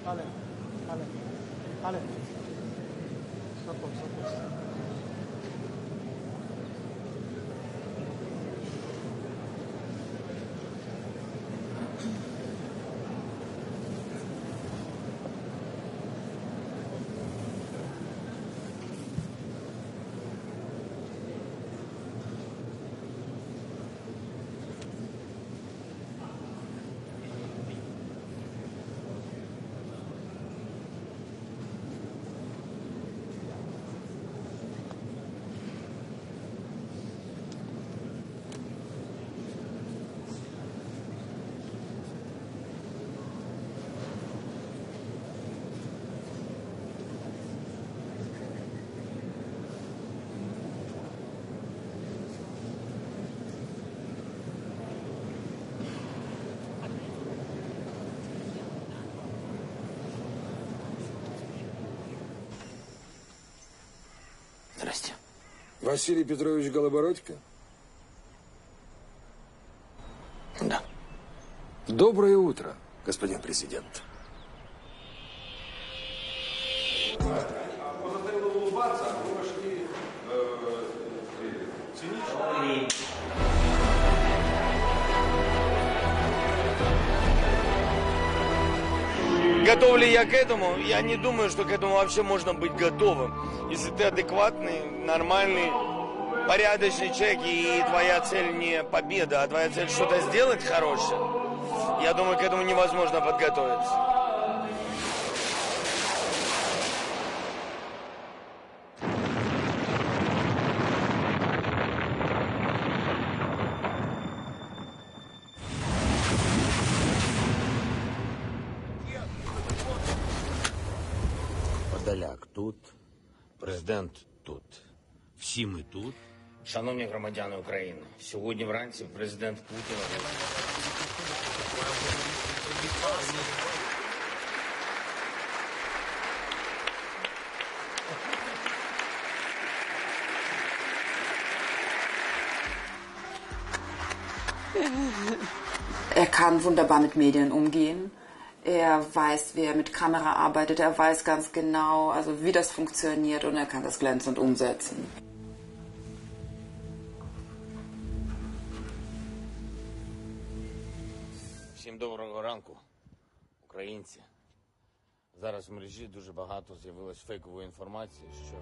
Ale, ale, ale. Stop, stop. Здрасте. Василий Петрович Голобородько? Да. Доброе утро, господин президент. Готов ли я к этому? Я не думаю, что к этому вообще можно быть готовым. Если ты адекватный, нормальный, порядочный человек, и твоя цель не победа, а твоя цель что-то сделать хорошее, я думаю, к этому невозможно подготовиться. Подаляк тут, президент тут. Всі ми тут. Шановні громадяни України, сьогодні вранці президент Путін... Er kann wunderbar mit Medien umgehen. Er weiß, wie er mit Kamera arbeitet. Er weiß ganz genau, also wie das funktioniert, und er kann das glänzend umsetzen. Всім доброго ранку, українці. Зараз в мережі дуже багато з'явилось фейкової інформації, що...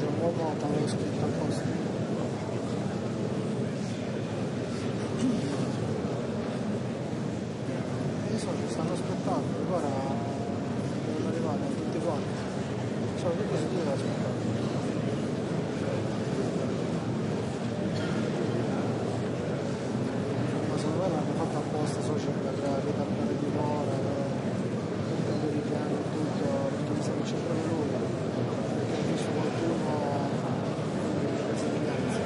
C'è un uomo avevo scritto apposta. Ci stanno aspettando, ora devono arrivare tutti quanti. Sono tutti seduti ad aspettare. Ma secondo me l'hanno fatto apposta, per ritardare di un'ora, per il piano e tutto, perché mi sa che c'è proprio lui. Perché ha visto qualcuno di questa ragazza.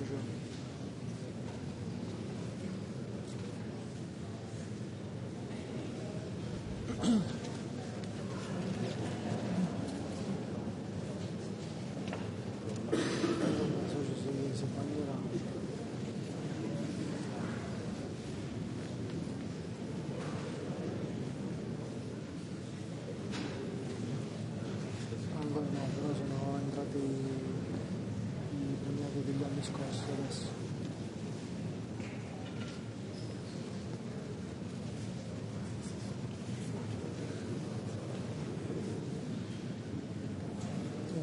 questo giorno. Si parlerà. Ancora no, però sono entrati i premiati degli anni scorsi adesso.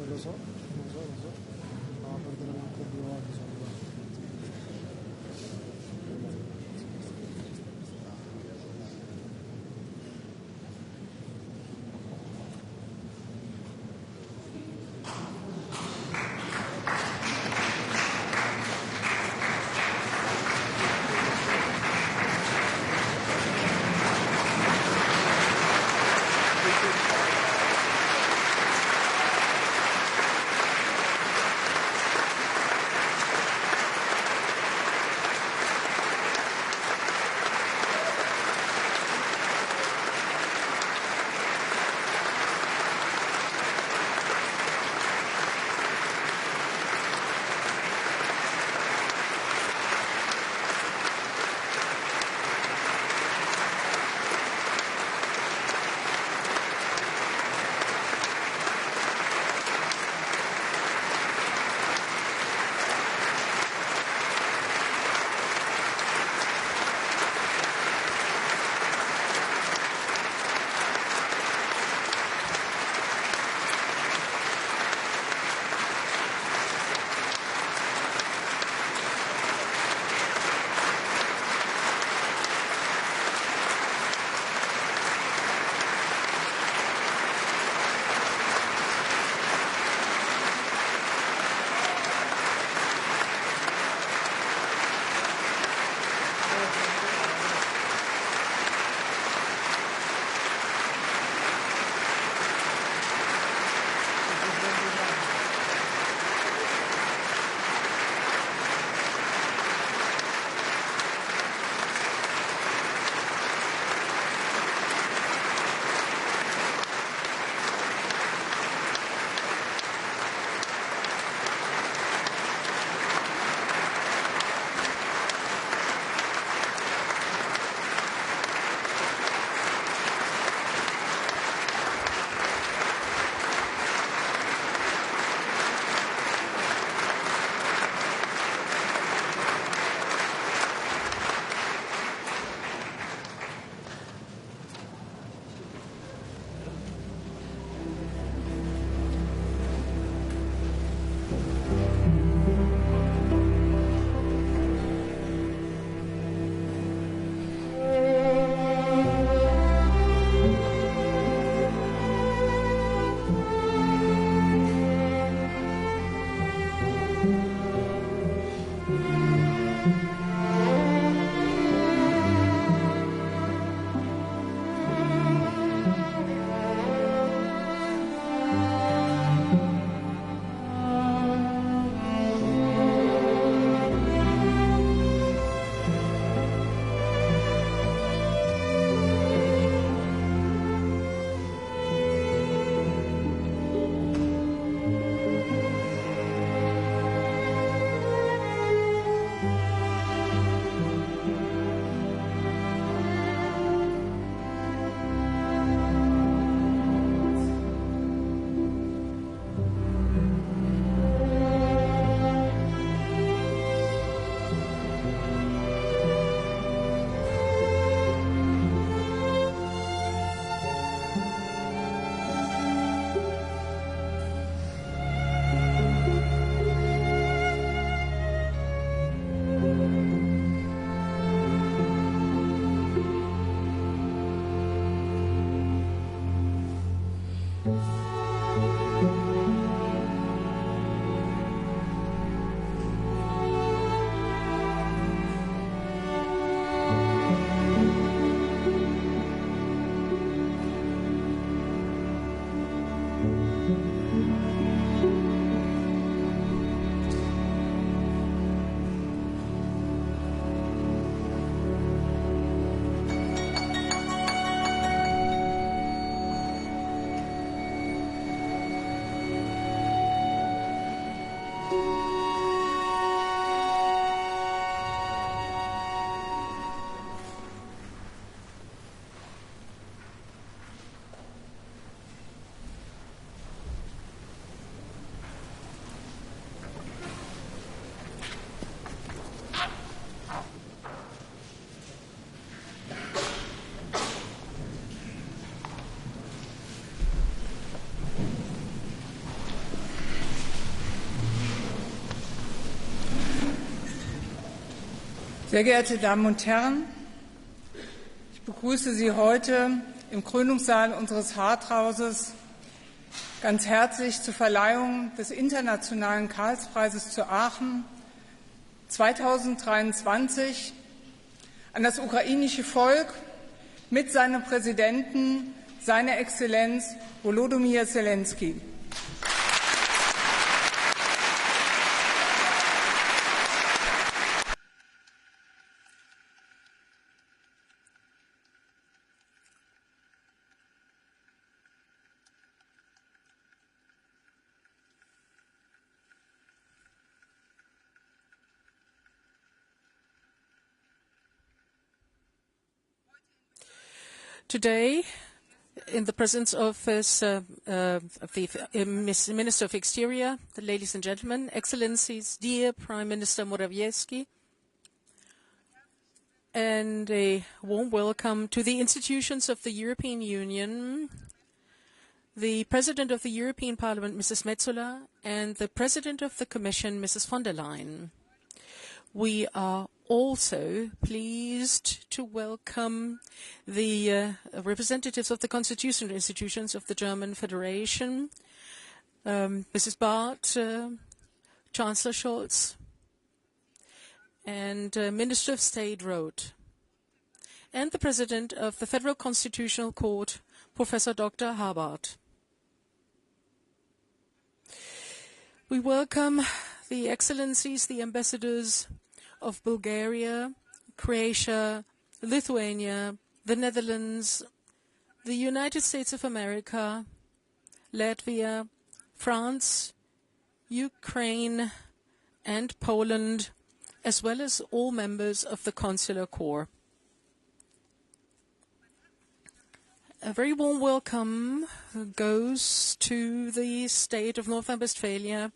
Lo so. No, a perdere anche 2 volte sono qua. Sehr geehrte Damen und Herren, ich begrüße Sie heute im Krönungssaal unseres Rathauses ganz herzlich zur Verleihung des Internationalen Karlspreises zu Aachen 2023 an das ukrainische Volk mit seinem Präsidenten, seiner Exzellenz Volodymyr Zelensky. Today, in the presence of the Minister of Exterior, ladies and gentlemen, Excellencies, dear Prime Minister Morawiecki, and a warm welcome to the institutions of the European Union, the President of the European Parliament, Mrs. Metsola, and the President of the Commission, Mrs. von der Leyen. We are also pleased to welcome the representatives of the constitutional institutions of the German Federation, Mrs. Barth, Chancellor Scholz, and Minister of State Roth, and the President of the Federal Constitutional Court, Professor Dr. Habart. We welcome the Excellencies, the ambassadors of Bulgaria, Croatia, Lithuania, the Netherlands, the United States of America, Latvia, France, Ukraine, and Poland, as well as all members of the Consular Corps. A very warm welcome goes to the state of North Rhine-Westphalia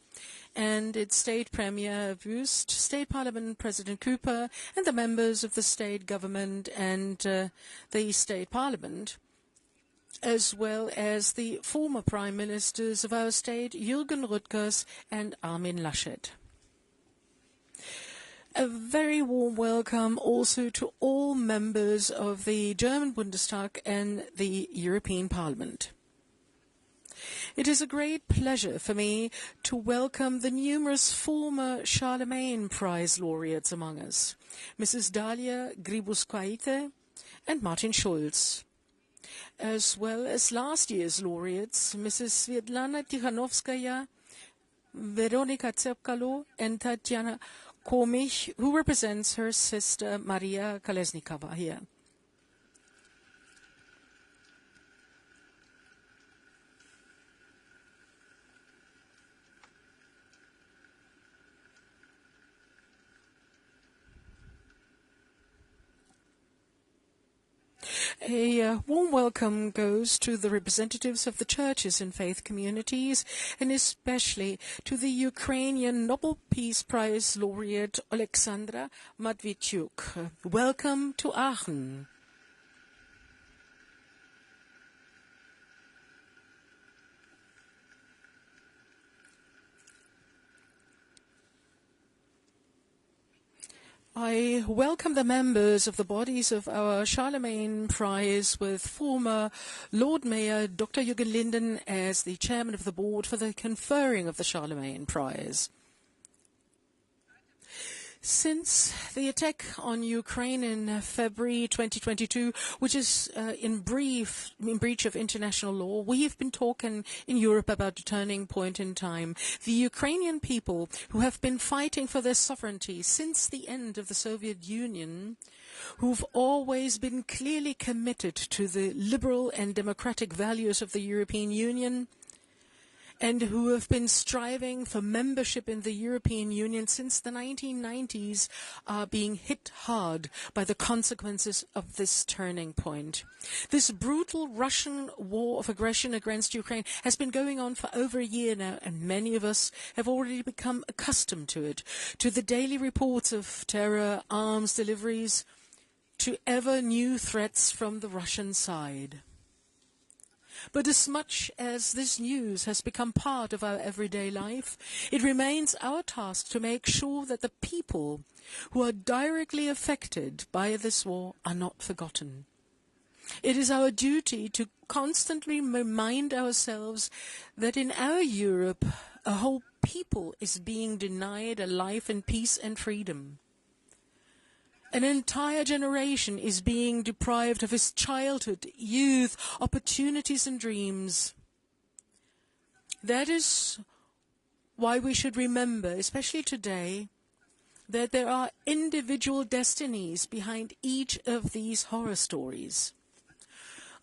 and its State Premier Wüst, State Parliament President Cooper, and the members of the state government and the State Parliament, as well as the former Prime Ministers of our state, Jürgen Rüttgers and Armin Laschet. A very warm welcome also to all members of the German Bundestag and the European Parliament. It is a great pleasure for me to welcome the numerous former Charlemagne Prize laureates among us, Mrs. Dalia Grybauskaite and Martin Schulz, as well as last year's laureates, Mrs. Svetlana Tikhanovskaya, Veronika Tsepkalo, and Tatiana Komich, who represents her sister Maria Kolesnikova here. A warm welcome goes to the representatives of the churches and faith communities, and especially to the Ukrainian Nobel Peace Prize laureate Alexandra Matvichuk. Welcome to Aachen. I welcome the members of the bodies of our Charlemagne Prize with former Lord Mayor Dr. Jürgen Linden as the chairman of the board for the conferring of the Charlemagne Prize. Since the attack on Ukraine in February 2022, which is in breach of international law, we have been talking in Europe about a turning point in time. The Ukrainian people, who have been fighting for their sovereignty since the end of the Soviet Union, who've always been clearly committed to the liberal and democratic values of the European Union, and who have been striving for membership in the European Union since the 1990s, are being hit hard by the consequences of this turning point. This brutal Russian war of aggression against Ukraine has been going on for over a year now, and many of us have already become accustomed to it, to the daily reports of terror, arms deliveries, to ever new threats from the Russian side. But as much as this news has become part of our everyday life, it remains our task to make sure that the people who are directly affected by this war are not forgotten. It is our duty to constantly remind ourselves that in our Europe, a whole people is being denied a life in peace and freedom. An entire generation is being deprived of its childhood, youth, opportunities and dreams. That is why we should remember, especially today, that there are individual destinies behind each of these horror stories.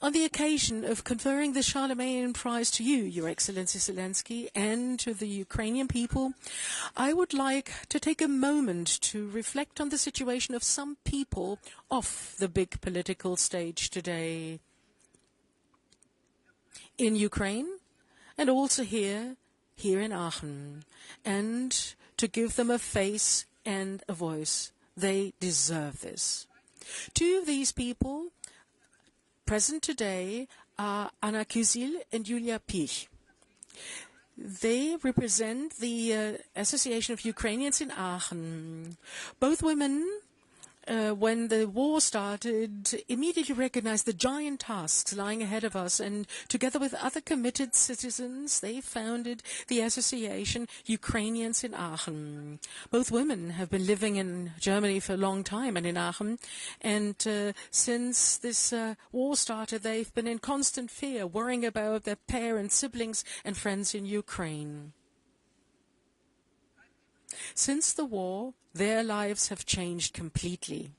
On the occasion of conferring the Charlemagne Prize to you, Your Excellency Zelensky, and to the Ukrainian people, I would like to take a moment to reflect on the situation of some people off the big political stage today. In Ukraine, and also here in Aachen, and to give them a face and a voice. They deserve this. Two of these people present today are Anna Kyzyl and Julia Pich. They represent the Association of Ukrainians in Aachen. Both women, when the war started, immediately recognized the giant tasks lying ahead of us, and together with other committed citizens, they founded the Association Ukrainians in Aachen. Both women have been living in Germany for a long time and in Aachen, and since this war started, they've been in constant fear, worrying about their parents, siblings, and friends in Ukraine. Since the war, their lives have changed completely.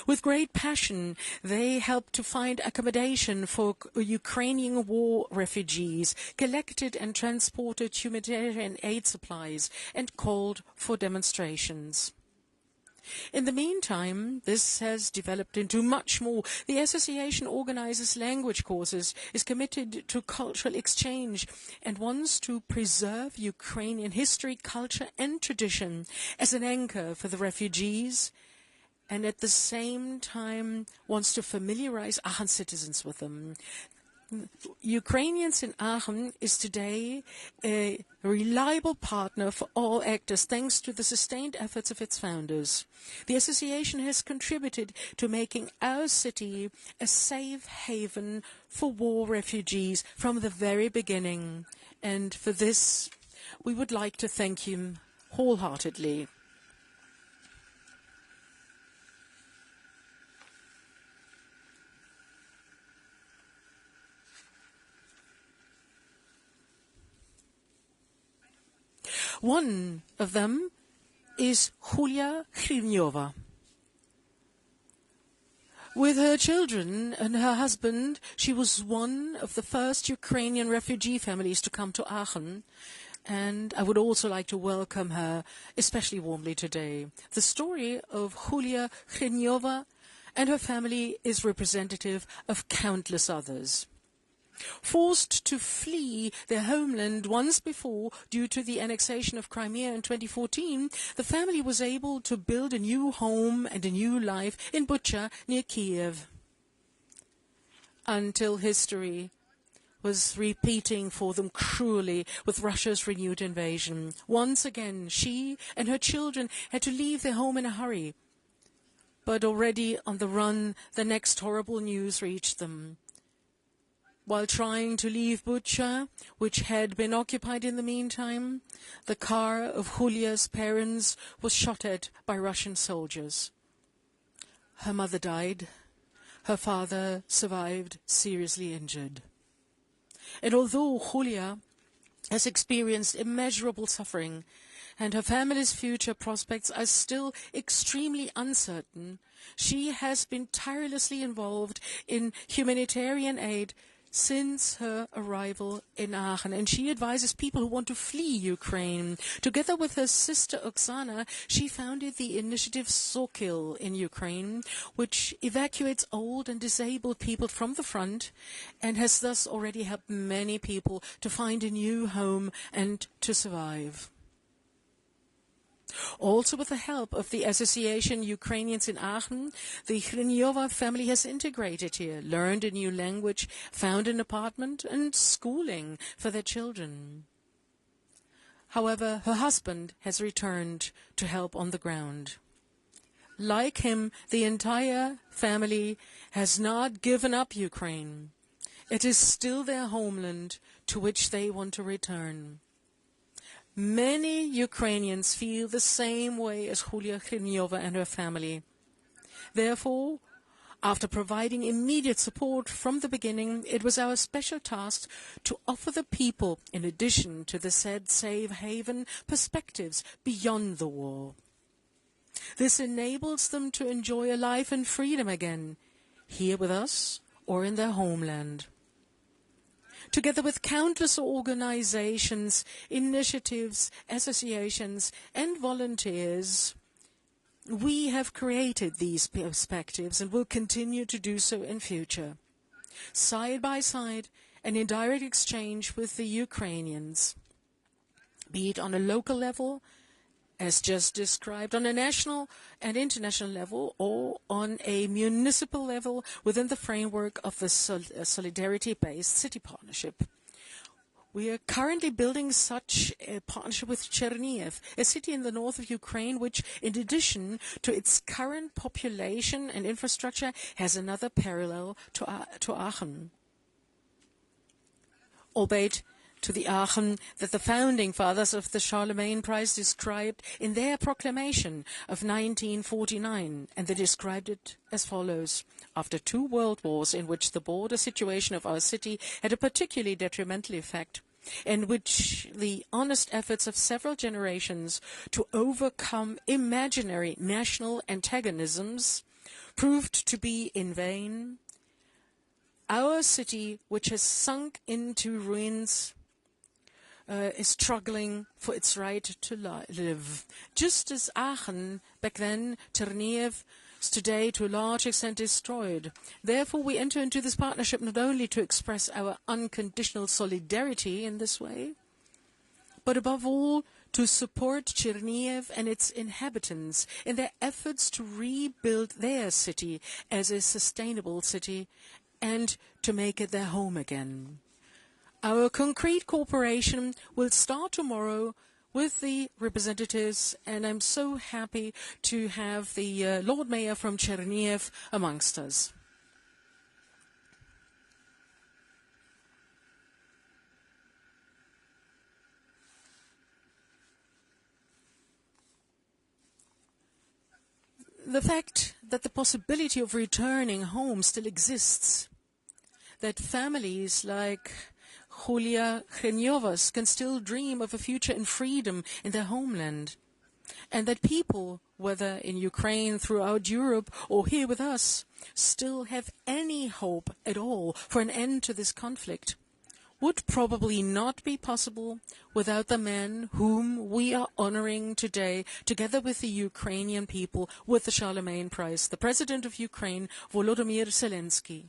With great passion, they helped to find accommodation for Ukrainian war refugees, collected and transported humanitarian aid supplies, and called for demonstrations. In the meantime, this has developed into much more. The association organizes language courses, is committed to cultural exchange, and wants to preserve Ukrainian history, culture, and tradition as an anchor for the refugees, and at the same time wants to familiarize Aachen citizens with them. Ukrainians in Aachen is today a reliable partner for all actors thanks to the sustained efforts of its founders. The association has contributed to making our city a safe haven for war refugees from the very beginning. And for this, we would like to thank him wholeheartedly. One of them is Julia Hryvniova. With her children and her husband, she was one of the first Ukrainian refugee families to come to Aachen, and I would also like to welcome her especially warmly today. The story of Julia Hryvniova and her family is representative of countless others. Forced to flee their homeland once before due to the annexation of Crimea in 2014, the family was able to build a new home and a new life in Bucha near Kiev. Until history was repeating for them cruelly with Russia's renewed invasion. Once again, she and her children had to leave their home in a hurry. But already on the run, the next horrible news reached them. While trying to leave Bucha, which had been occupied in the meantime, the car of Julia's parents was shot at by Russian soldiers. Her mother died. Her father survived, seriously injured. And although Julia has experienced immeasurable suffering and her family's future prospects are still extremely uncertain, she has been tirelessly involved in humanitarian aid since her arrival in Aachen, and she advises people who want to flee Ukraine. Together with her sister Oksana, she founded the initiative Sokil in Ukraine, which evacuates old and disabled people from the front and has thus already helped many people to find a new home and to survive. Also with the help of the Association Ukrainians in Aachen, the Hrinyova family has integrated here, learned a new language, found an apartment and schooling for their children. However, her husband has returned to help on the ground. Like him, the entire family has not given up Ukraine. It is still their homeland to which they want to return. Many Ukrainians feel the same way as Julia Hrinyova and her family. Therefore, after providing immediate support from the beginning, it was our special task to offer the people, in addition to the said safe haven, perspectives beyond the war. This enables them to enjoy a life in freedom again, here with us or in their homeland. Together with countless organizations, initiatives, associations, and volunteers, we have created these perspectives and will continue to do so in future, side by side and in direct exchange with the Ukrainians, be it on a local level, as just described, on a national and international level, or on a municipal level within the framework of the solidarity-based city partnership. We are currently building such a partnership with Chernihiv, a city in the north of Ukraine, which, in addition to its current population and infrastructure, has another parallel to Aachen. Albeit to the Aachen that the founding fathers of the Charlemagne Prize described in their proclamation of 1949, and they described it as follows. After 2 world wars in which the border situation of our city had a particularly detrimental effect, in which the honest efforts of several generations to overcome imaginary national antagonisms proved to be in vain, our city, which has sunk into ruins, is struggling for its right to live. Just as Aachen, back then, Chernihiv, is today to a large extent destroyed. Therefore, we enter into this partnership not only to express our unconditional solidarity in this way, but above all, to support Chernihiv and its inhabitants in their efforts to rebuild their city as a sustainable city and to make it their home again. Our concrete cooperation will start tomorrow with the representatives, and I'm so happy to have the Lord Mayor from Chernihiv amongst us. The fact that the possibility of returning home still exists, that families like Julia Hrinyova's can still dream of a future in freedom in their homeland, and that people, whether in Ukraine, throughout Europe, or here with us, still have any hope at all for an end to this conflict, would probably not be possible without the man whom we are honoring today, together with the Ukrainian people, with the Charlemagne Prize, the President of Ukraine, Volodymyr Zelensky.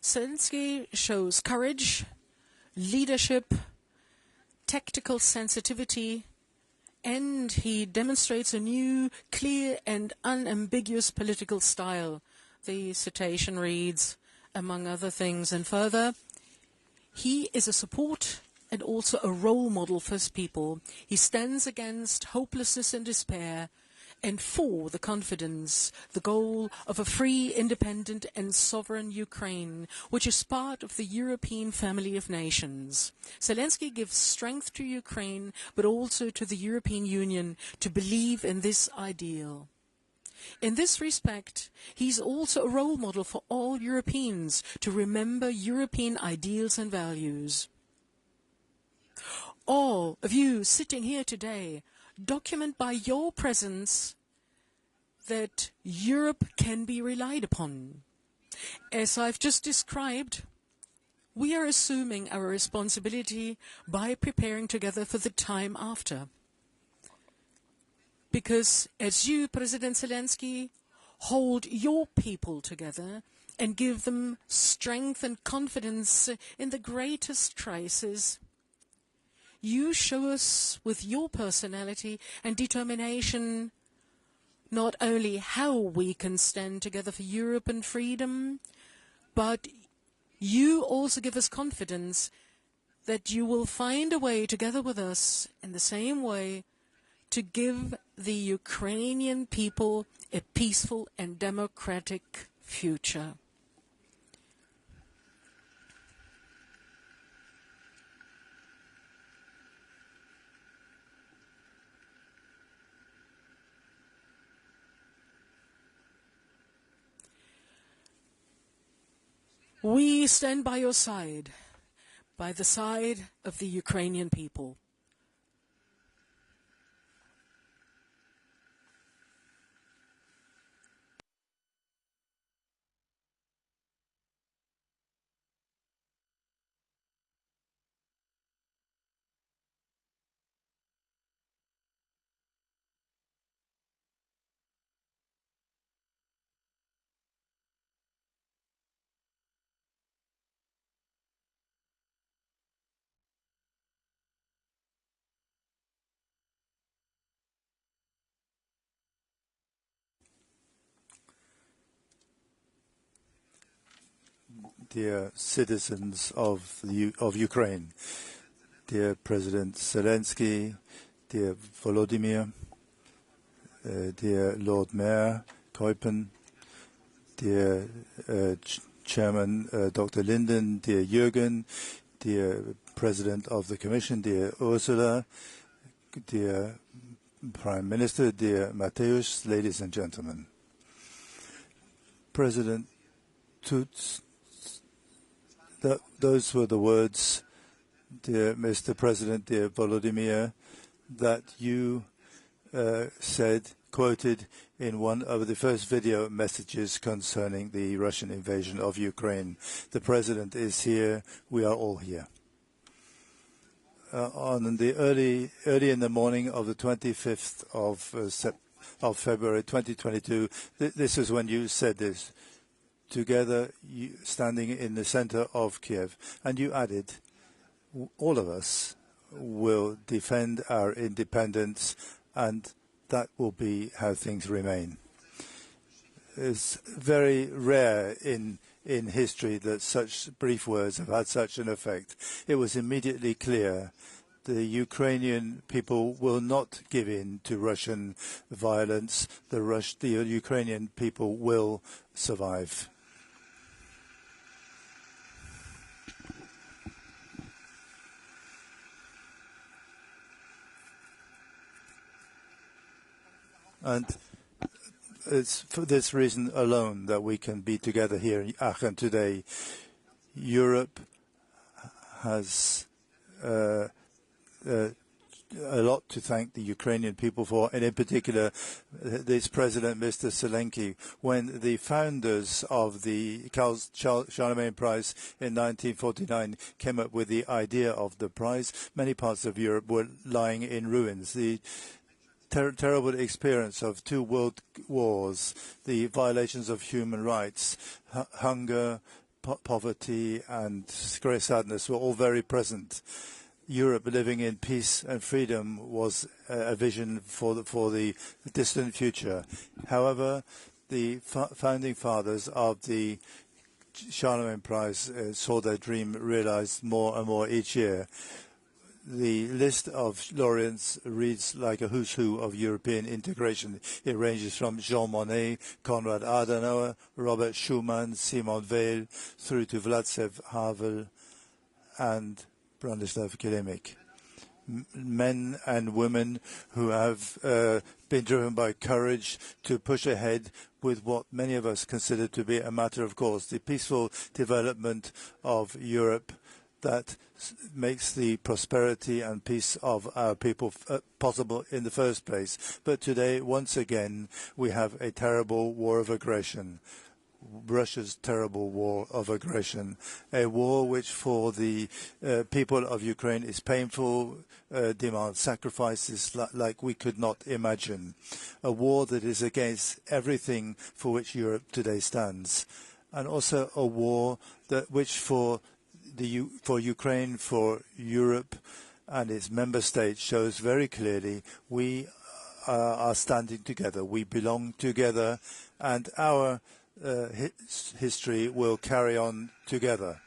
Zelensky shows courage, leadership, tactical sensitivity, and he demonstrates a new, clear and unambiguous political style. The citation reads, among other things, and further, he is a support and also a role model for his people. He stands against hopelessness and despair, and for the confidence, the goal of a free, independent and sovereign Ukraine, which is part of the European family of nations. Zelensky gives strength to Ukraine, but also to the European Union to believe in this ideal. In this respect, he's also a role model for all Europeans to remember European ideals and values. All of you sitting here today, document by your presence that Europe can be relied upon. As I've just described, we are assuming our responsibility by preparing together for the time after. Because as you, President Zelensky, hold your people together and give them strength and confidence in the greatest crisis, you show us with your personality and determination not only how we can stand together for Europe and freedom, but you also give us confidence that you will find a way together with us in the same way to give the Ukrainian people a peaceful and democratic future. We stand by your side, by the side of the Ukrainian people. Dear citizens of Ukraine, dear President Zelensky, dear Volodymyr, dear Lord Mayor Kuipen, dear Chairman Dr. Linden, dear Jürgen, dear President of the Commission, dear Ursula, dear Prime Minister, dear Mateusz, ladies and gentlemen. President Tusk, those were the words, dear Mr. President, dear Volodymyr, that you said, quoted in one of the first video messages concerning the Russian invasion of Ukraine. The President is here. We are all here. On the early in the morning of the 25th of February 2022, this is when you said this. Together, standing in the center of Kiev. And you added, all of us will defend our independence, and that will be how things remain. It's very rare in history that such brief words have had such an effect. It was immediately clear the Ukrainian people will not give in to Russian violence. The Ukrainian people will survive. And it's for this reason alone that we can be together here in Aachen today. Europe has a lot to thank the Ukrainian people for, and in particular this President, Mr. Zelensky. When the founders of the Charlemagne Prize in 1949 came up with the idea of the prize, many parts of Europe were lying in ruins. The terrible experience of 2 world wars, the violations of human rights, hunger, poverty, and great sadness were all very present. Europe living in peace and freedom was a vision for the distant future. However, the founding fathers of the Charlemagne Prize saw their dream realized more and more each year. The list of laureates reads like a who's who of European integration. It ranges from Jean Monnet, Konrad Adenauer, Robert Schuman, Simon Weil, through to Václav Havel and Branislav Kilimnik. Men and women who have been driven by courage to push ahead with what many of us consider to be a matter of course, the peaceful development of Europe that makes the prosperity and peace of our people possible in the first place. But today, once again, we have a terrible war of aggression. Russia's terrible war of aggression, a war which for the people of Ukraine is painful, demands sacrifices like we could not imagine, a war that is against everything for which Europe today stands, and also a war which for Ukraine, for Europe and its member states shows very clearly we are standing together, we belong together, and our history will carry on together.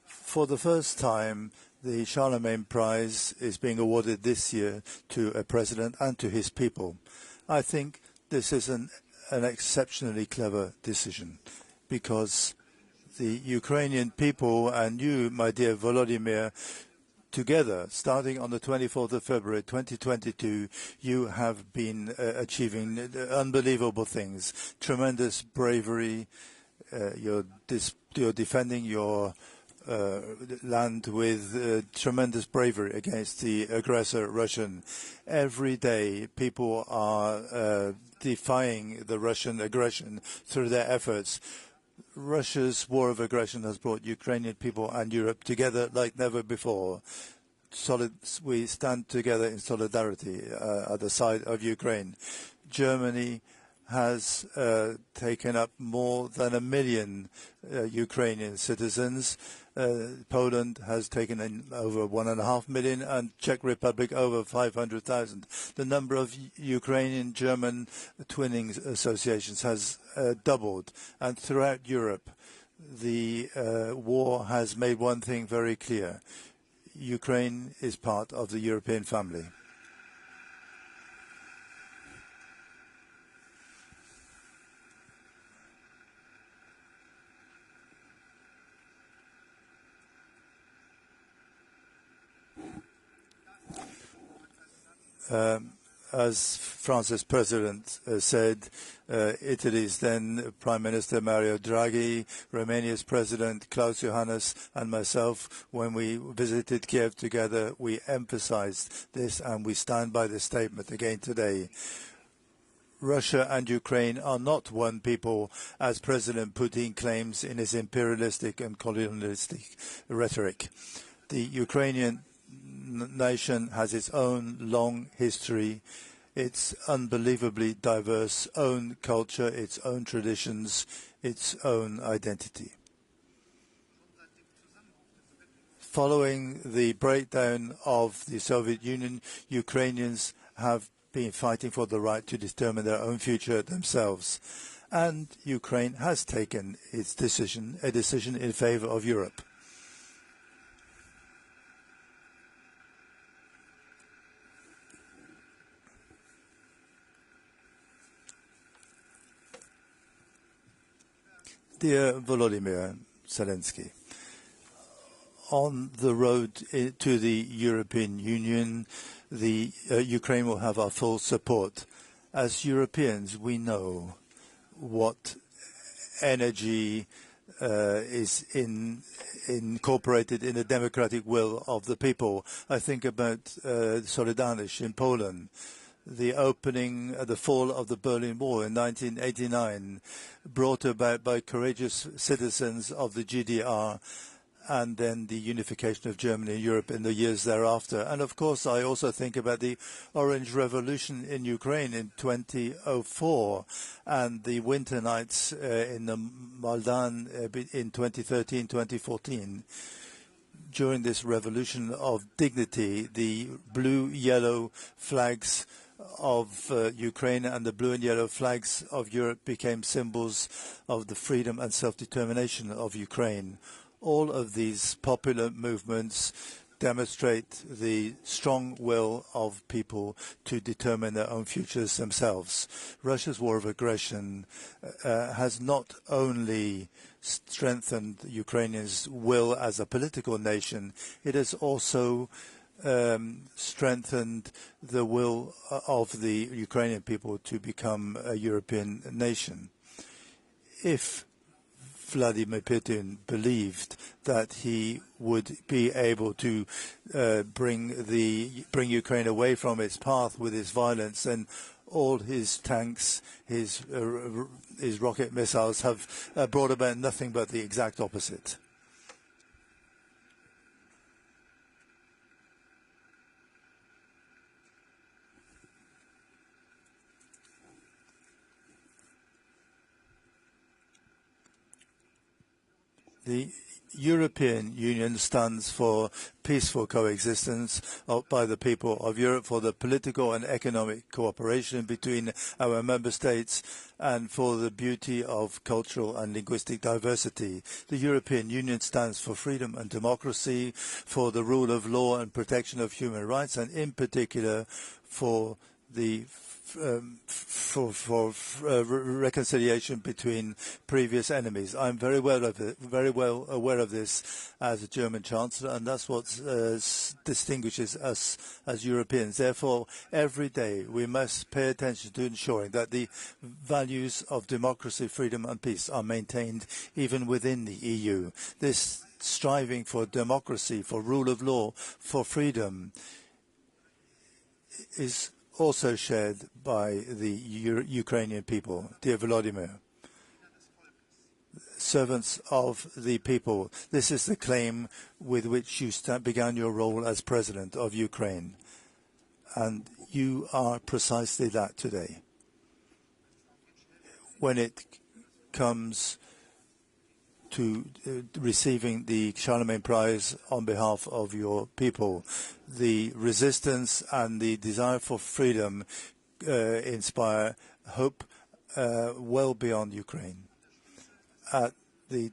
For the first time, the Charlemagne Prize is being awarded this year to a president and to his people. I think this is an exceptionally clever decision, because the Ukrainian people and you, my dear Volodymyr, together, starting on the 24th of February 2022, you have been achieving unbelievable things, tremendous bravery. You're defending your land with tremendous bravery against the aggressor Russian. Every day people are defying the Russian aggression through their efforts. Russia's war of aggression has brought Ukrainian people and Europe together like never before. We stand together in solidarity at the side of Ukraine. Germany has taken up more than 1 million Ukrainian citizens. Poland has taken in over 1.5 million, and Czech Republic over 500,000. The number of Ukrainian-German twinning associations has doubled, and throughout Europe, the war has made one thing very clear: Ukraine is part of the European family. As France's president said, Italy's then Prime Minister Mario Draghi, Romania's President Klaus Iohannis, and myself, when we visited Kiev together, we emphasized this, and we stand by this statement again today. Russia and Ukraine are not one people, as President Putin claims in his imperialistic and colonialistic rhetoric. The Ukrainian nation has its own long history, its unbelievably diverse own culture, its own traditions, its own identity. Following the breakdown of the Soviet Union, Ukrainians have been fighting for the right to determine their own future themselves. And Ukraine has taken its decision, a decision in favor of Europe. Dear Volodymyr Zelensky, on the road to the European Union, Ukraine will have our full support. As Europeans, we know what energy is incorporated in the democratic will of the people. I think about Solidarność in Poland. The fall of the Berlin Wall in 1989, brought about by courageous citizens of the GDR, and then the unification of Germany and Europe in the years thereafter. And of course, I also think about the Orange Revolution in Ukraine in 2004, and the winter nights in the Maidan in 2013-2014. During this revolution of dignity, the blue-yellow flags of Ukraine and the blue and yellow flags of Europe became symbols of the freedom and self-determination of Ukraine. All of these popular movements demonstrate the strong will of people to determine their own futures themselves. Russia's war of aggression has not only strengthened Ukrainians' will as a political nation, it has also strengthened the will of the Ukrainian people to become a European nation. If Vladimir Putin believed that he would be able to bring Ukraine away from its path with his violence, and all his tanks, his rocket missiles have brought about nothing but the exact opposite. The European Union stands for peaceful coexistence by the people of Europe, for the political and economic cooperation between our member states, and for the beauty of cultural and linguistic diversity. The European Union stands for freedom and democracy, for the rule of law and protection of human rights, and in particular for the reconciliation between previous enemies. I'm very well aware of this as a German Chancellor, and that's what distinguishes us as Europeans. Therefore, every day we must pay attention to ensuring that the values of democracy, freedom and peace are maintained even within the EU. This striving for democracy, for rule of law, for freedom is also shared by the Ukrainian people. Dear Volodymyr, servants of the people, this is the claim with which you began your role as President of Ukraine, and you are precisely that today. When it comes to receiving the Charlemagne Prize on behalf of your people, the resistance and the desire for freedom inspire hope well beyond Ukraine. At the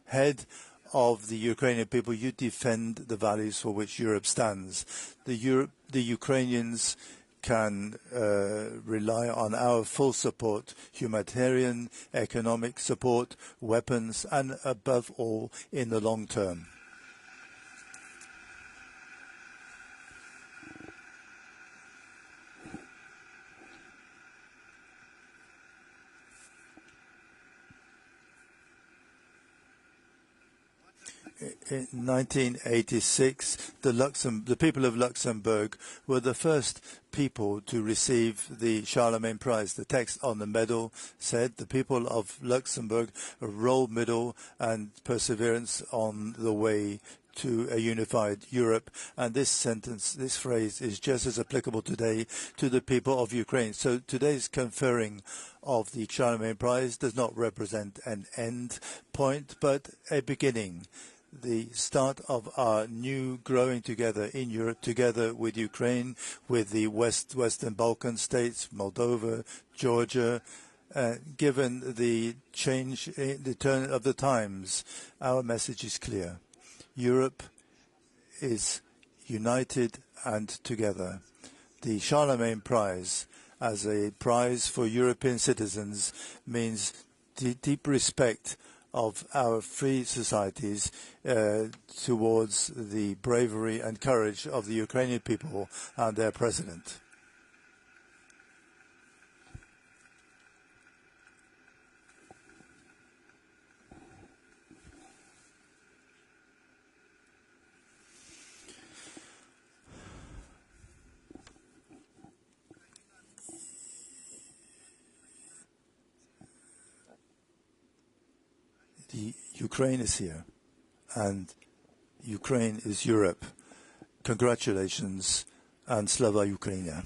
head of the Ukrainian people, you defend the values for which Europe stands. The Ukrainians can rely on our full support, humanitarian, economic support, weapons, and above all, in the long term. In 1986, the people of Luxembourg were the first people to receive the Charlemagne Prize. The text on the medal said, "The people of Luxembourg, a role model and perseverance on the way to a unified Europe." And this sentence, this phrase, is just as applicable today to the people of Ukraine. So today's conferring of the Charlemagne Prize does not represent an end point, but a beginning. The start of our new growing together in Europe, together with Ukraine, with the Western Balkan states, Moldova, Georgia. Given the change, the turn of the times, our message is clear. Europe is united and together. The Charlemagne Prize, as a prize for European citizens, means deep respect of our free societies towards the bravery and courage of the Ukrainian people and their president. Ukraine is here, and Ukraine is Europe. Congratulations, and Slava Ukraina.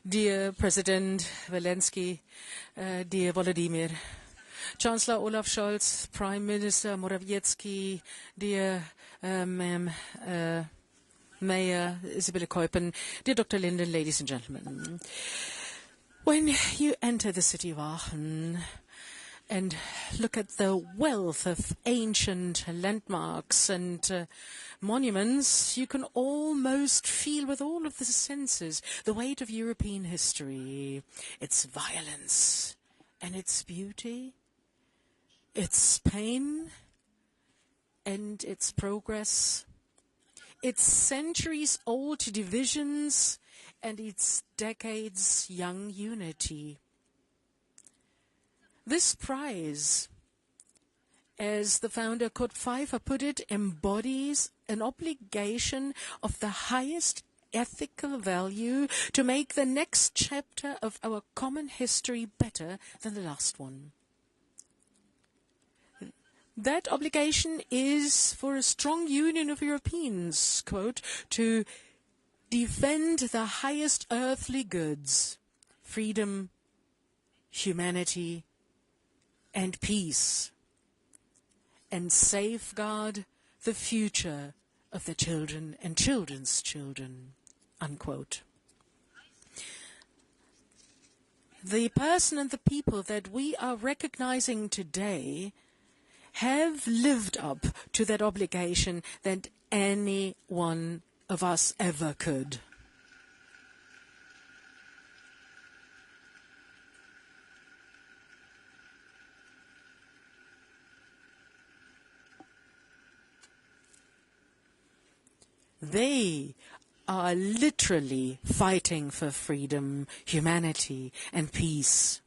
dear President Zelensky, dear Volodymyr, Chancellor Olaf Scholz, Prime Minister Morawiecki, dear Mayor Sibylle Keupen, dear Dr. Linden, ladies and gentlemen. When you enter the city of Aachen and look at the wealth of ancient landmarks and monuments, you can almost feel with all of the senses the weight of European history, its violence and its beauty, its pain and its progress, its centuries-old divisions and its decades-young unity. This prize, as the founder Kurt Pfeiffer put it, embodies an obligation of the highest ethical value to make the next chapter of our common history better than the last one. That obligation is for a strong union of Europeans, quote, to defend the highest earthly goods, freedom, humanity, and peace, and safeguard the future of the children and children's children, unquote. The person and the people that we are recognizing today have lived up to that obligation that any one of us ever could. They are literally fighting for freedom, humanity, and peace.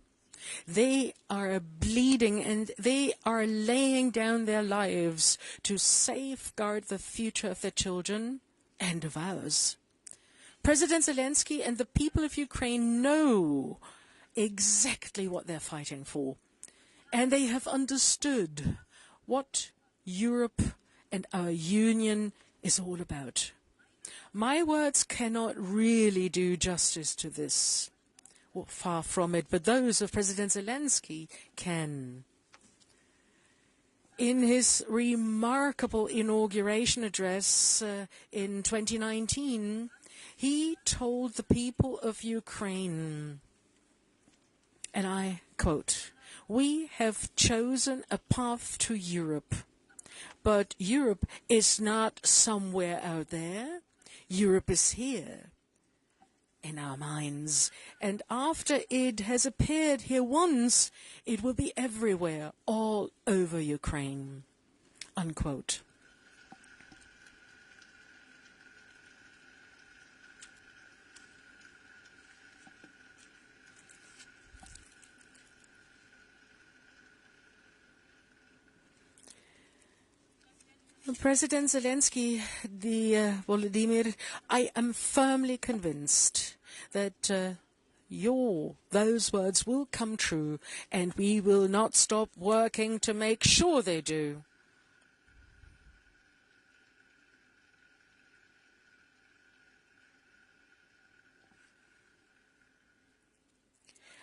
They are bleeding and they are laying down their lives to safeguard the future of their children and of ours. President Zelensky and the people of Ukraine know exactly what they're fighting for, and they have understood what Europe and our union is all about. My words cannot really do justice to this. Well, far from it, but those of President Zelensky can. In his remarkable inauguration address in 2019, he told the people of Ukraine, and I quote, "We have chosen a path to Europe, but Europe is not somewhere out there. Europe is here, in our minds, and after it has appeared here once, it will be everywhere, all over Ukraine," unquote. President Zelensky, Volodymyr, I am firmly convinced that those words will come true, and we will not stop working to make sure they do.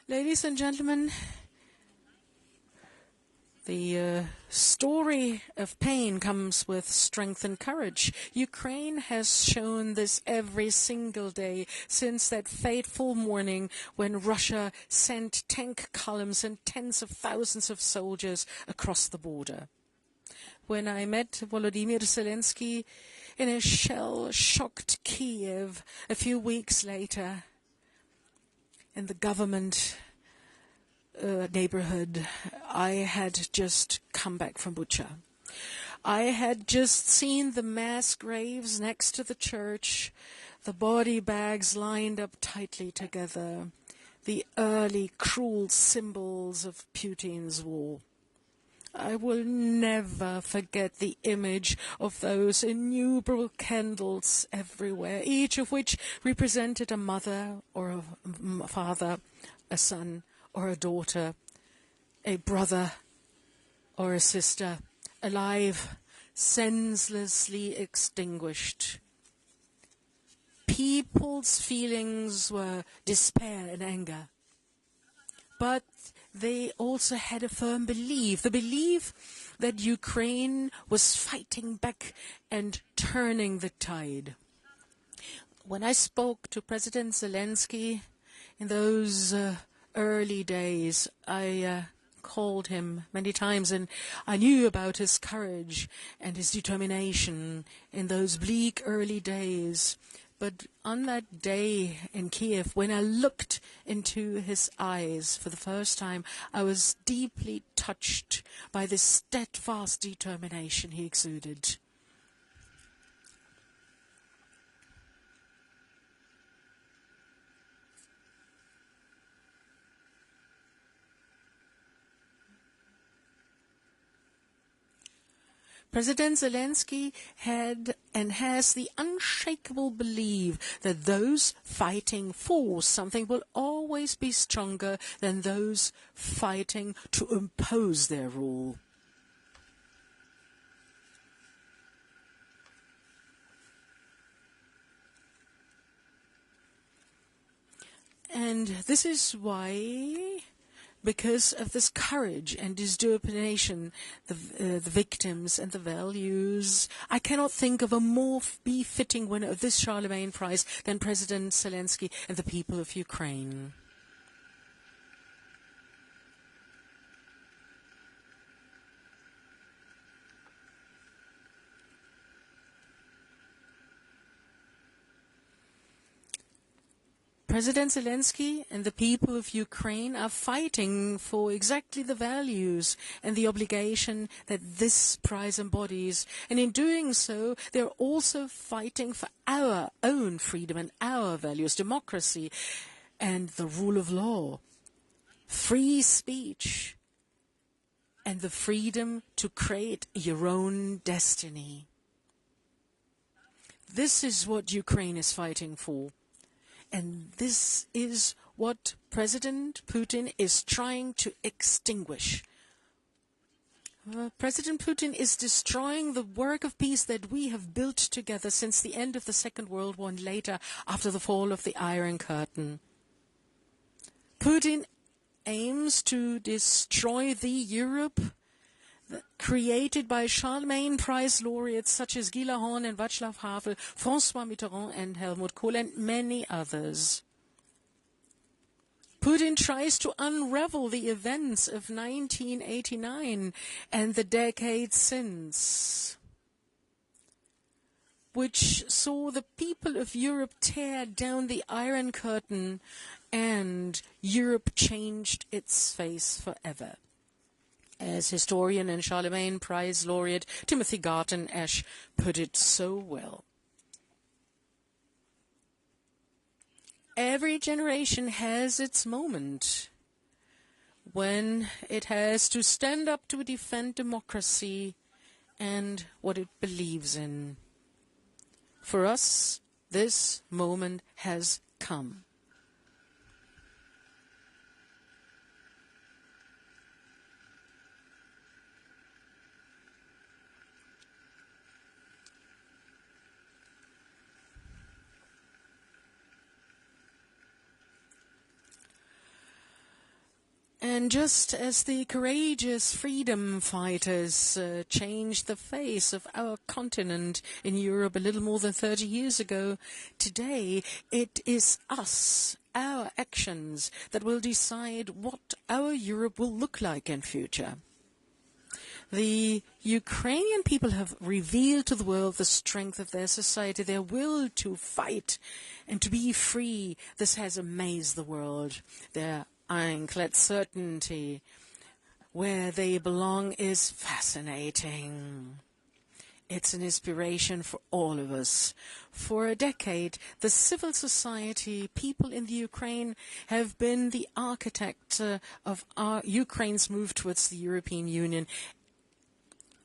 Ladies and gentlemen, the story of pain comes with strength and courage. Ukraine has shown this every single day since that fateful morning when Russia sent tank columns and tens of thousands of soldiers across the border. When I met Volodymyr Zelensky in a shell-shocked Kiev a few weeks later, in the government neighborhood, I had just come back from Bucha. I had just seen the mass graves next to the church, the body bags lined up tightly together, the early cruel symbols of Putin's war. I will never forget the image of those innumerable candles everywhere, each of which represented a mother or a father, a son or a daughter, a brother or a sister, alive, senselessly extinguished. people's feelings were despair and anger. But they also had a firm belief, the belief that Ukraine was fighting back and turning the tide. When I spoke to President Zelensky in those early days, I called him many times, and I knew about his courage and his determination in those bleak early days. But on that day in Kiev, when I looked into his eyes for the first time, I was deeply touched by the steadfast determination he exuded. President Zelensky had and has the unshakable belief that those fighting for something will always be stronger than those fighting to impose their rule. And this is why, because of this courage and this determination, the victims and the values, I cannot think of a more befitting winner of this Charlemagne Prize than President Zelensky and the people of Ukraine. President Zelensky and the people of Ukraine are fighting for exactly the values and the obligation that this prize embodies. And in doing so, they're also fighting for our own freedom and our values, democracy and the rule of law, free speech, and the freedom to create your own destiny. This is what Ukraine is fighting for. And this is what President Putin is trying to extinguish. President Putin is destroying the work of peace that we have built together since the end of the Second World War and later after the fall of the Iron Curtain. Putin aims to destroy the Europe created by Charlemagne Prize laureates such as Guy Lahorn and Václav Havel, François Mitterrand and Helmut Kohl, and many others. Putin tries to unravel the events of 1989 and the decades since, which saw the people of Europe tear down the Iron Curtain and Europe changed its face forever. As historian and Charlemagne Prize laureate Timothy Garton Ash put it so well. Every generation has its moment when it has to stand up to defend democracy and what it believes in. For us, this moment has come. And just as the courageous freedom fighters changed the face of our continent in Europe a little more than 30 years ago, today it is us, our actions, that will decide what our Europe will look like in future. The Ukrainian people have revealed to the world the strength of their society, their will to fight and to be free. This has amazed the world. Their ironclad certainty where they belong is fascinating. It's an inspiration for all of us. For a decade, the civil society people in the Ukraine have been the architect of our Ukraine's move towards the European Union.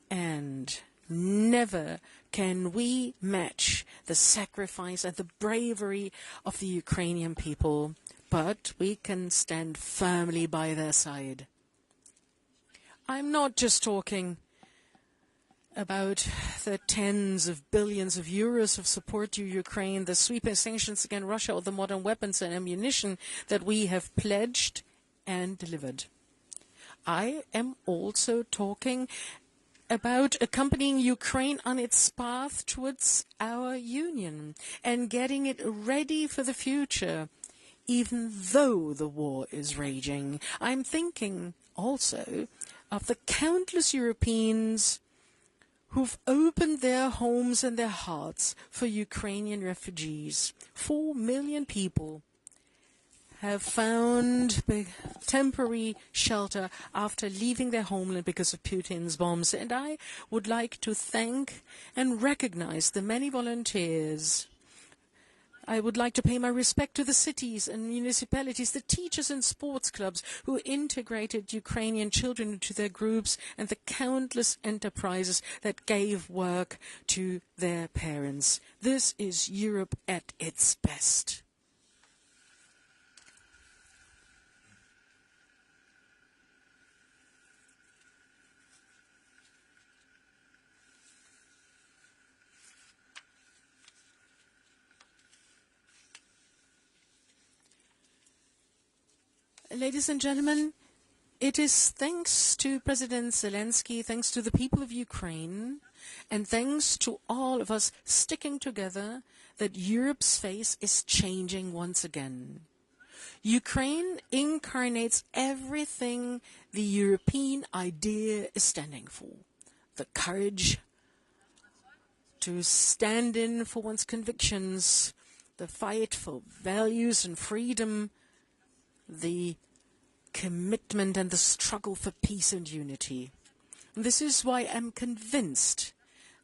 And never can we match the sacrifice and the bravery of the Ukrainian people. But we can stand firmly by their side. I'm not just talking about the tens of billions of euros of support to Ukraine, the sweeping sanctions against Russia, or the modern weapons and ammunition that we have pledged and delivered. I am also talking about accompanying Ukraine on its path towards our union and getting it ready for the future, even though the war is raging. I'm thinking also of the countless Europeans who've opened their homes and their hearts for Ukrainian refugees. 4 million people have found temporary shelter after leaving their homeland because of Putin's bombs. And I would like to thank and recognize the many volunteers. I would like to pay my respect to the cities and municipalities, the teachers and sports clubs who integrated Ukrainian children into their groups, and the countless enterprises that gave work to their parents. This is Europe at its best. Ladies and gentlemen, it is thanks to President Zelensky, thanks to the people of Ukraine, and thanks to all of us sticking together that Europe's face is changing once again. Ukraine incarnates everything the European idea is standing for. The courage to stand in for one's convictions, the fight for values and freedom, the commitment and the struggle for peace and unity. This is why I'm convinced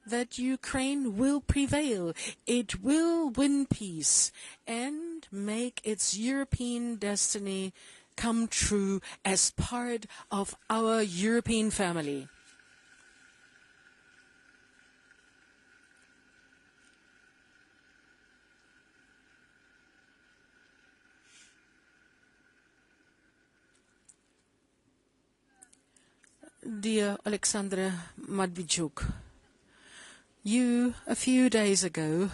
that Ukraine will prevail. It will win peace and make its European destiny come true as part of our European family. Dear Alexandra Matvichuk, you, a few days ago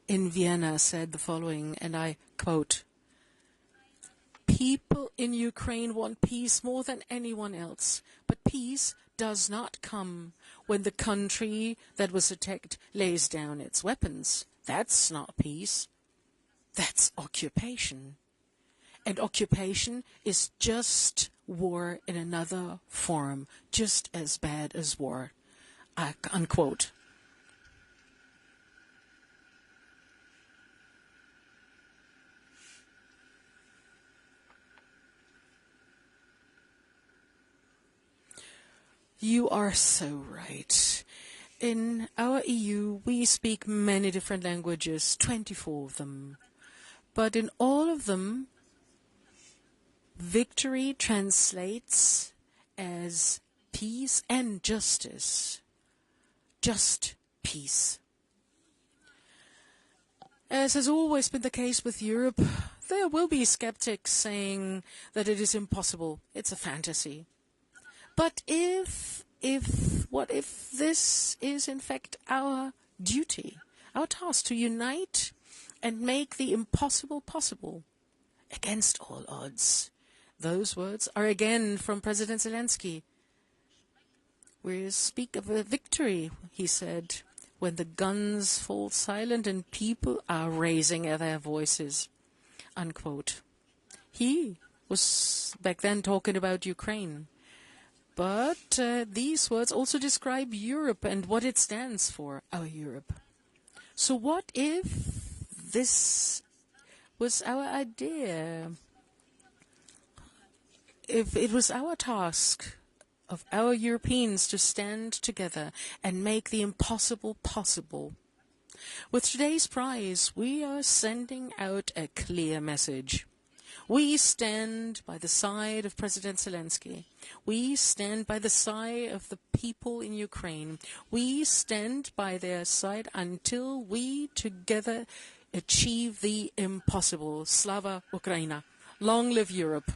in Vienna, said the following, and I quote, "People in Ukraine want peace more than anyone else, but peace does not come when the country that was attacked lays down its weapons. That's not peace. That's occupation. And occupation is just war in another form, just as bad as war." Unquote. You are so right. In our EU, we speak many different languages, 24 of them. But in all of them, victory translates as peace and justice. Just peace. As has always been the case with Europe, there will be skeptics saying that it is impossible, it's a fantasy. But what if this is in fact our duty, our task to unite and make the impossible possible against all odds? Those words are again from President Zelensky. We speak of a victory, he said, when the guns fall silent and people are raising their voices. Unquote. He was back then talking about Ukraine. But these words also describe Europe and what it stands for, our Europe. So what if this was our idea? If it was our task of our Europeans to stand together and make the impossible possible. With today's prize, we are sending out a clear message. We stand by the side of President Zelensky. We stand by the side of the people in Ukraine. We stand by their side until we together achieve the impossible. Slava Ukraina. Long live Europe.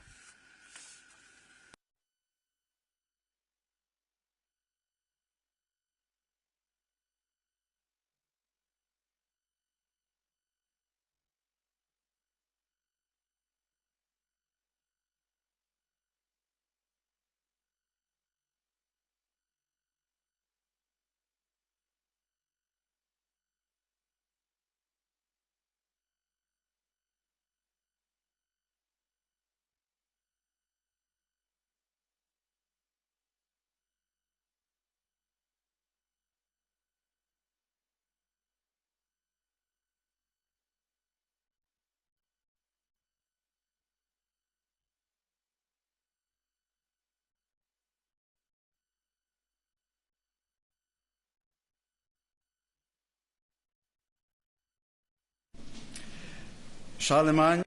Charlemagne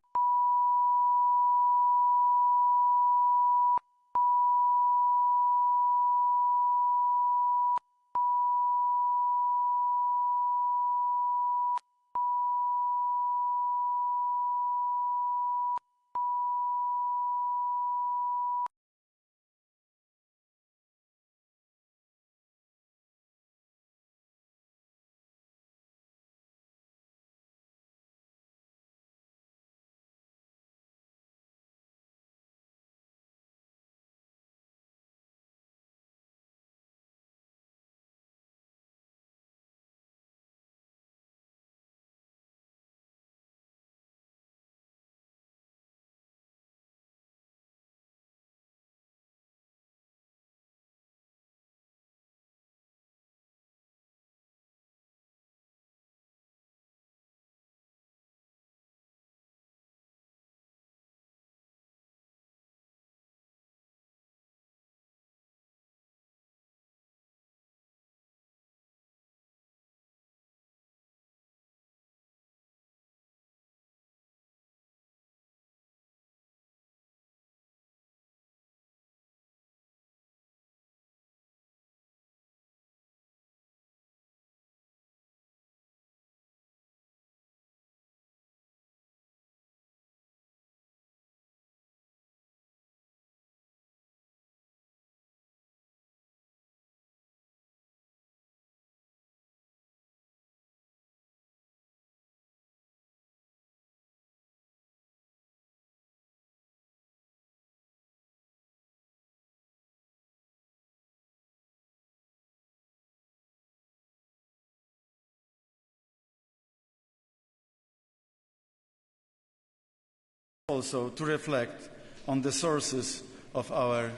also to reflect on the sources of our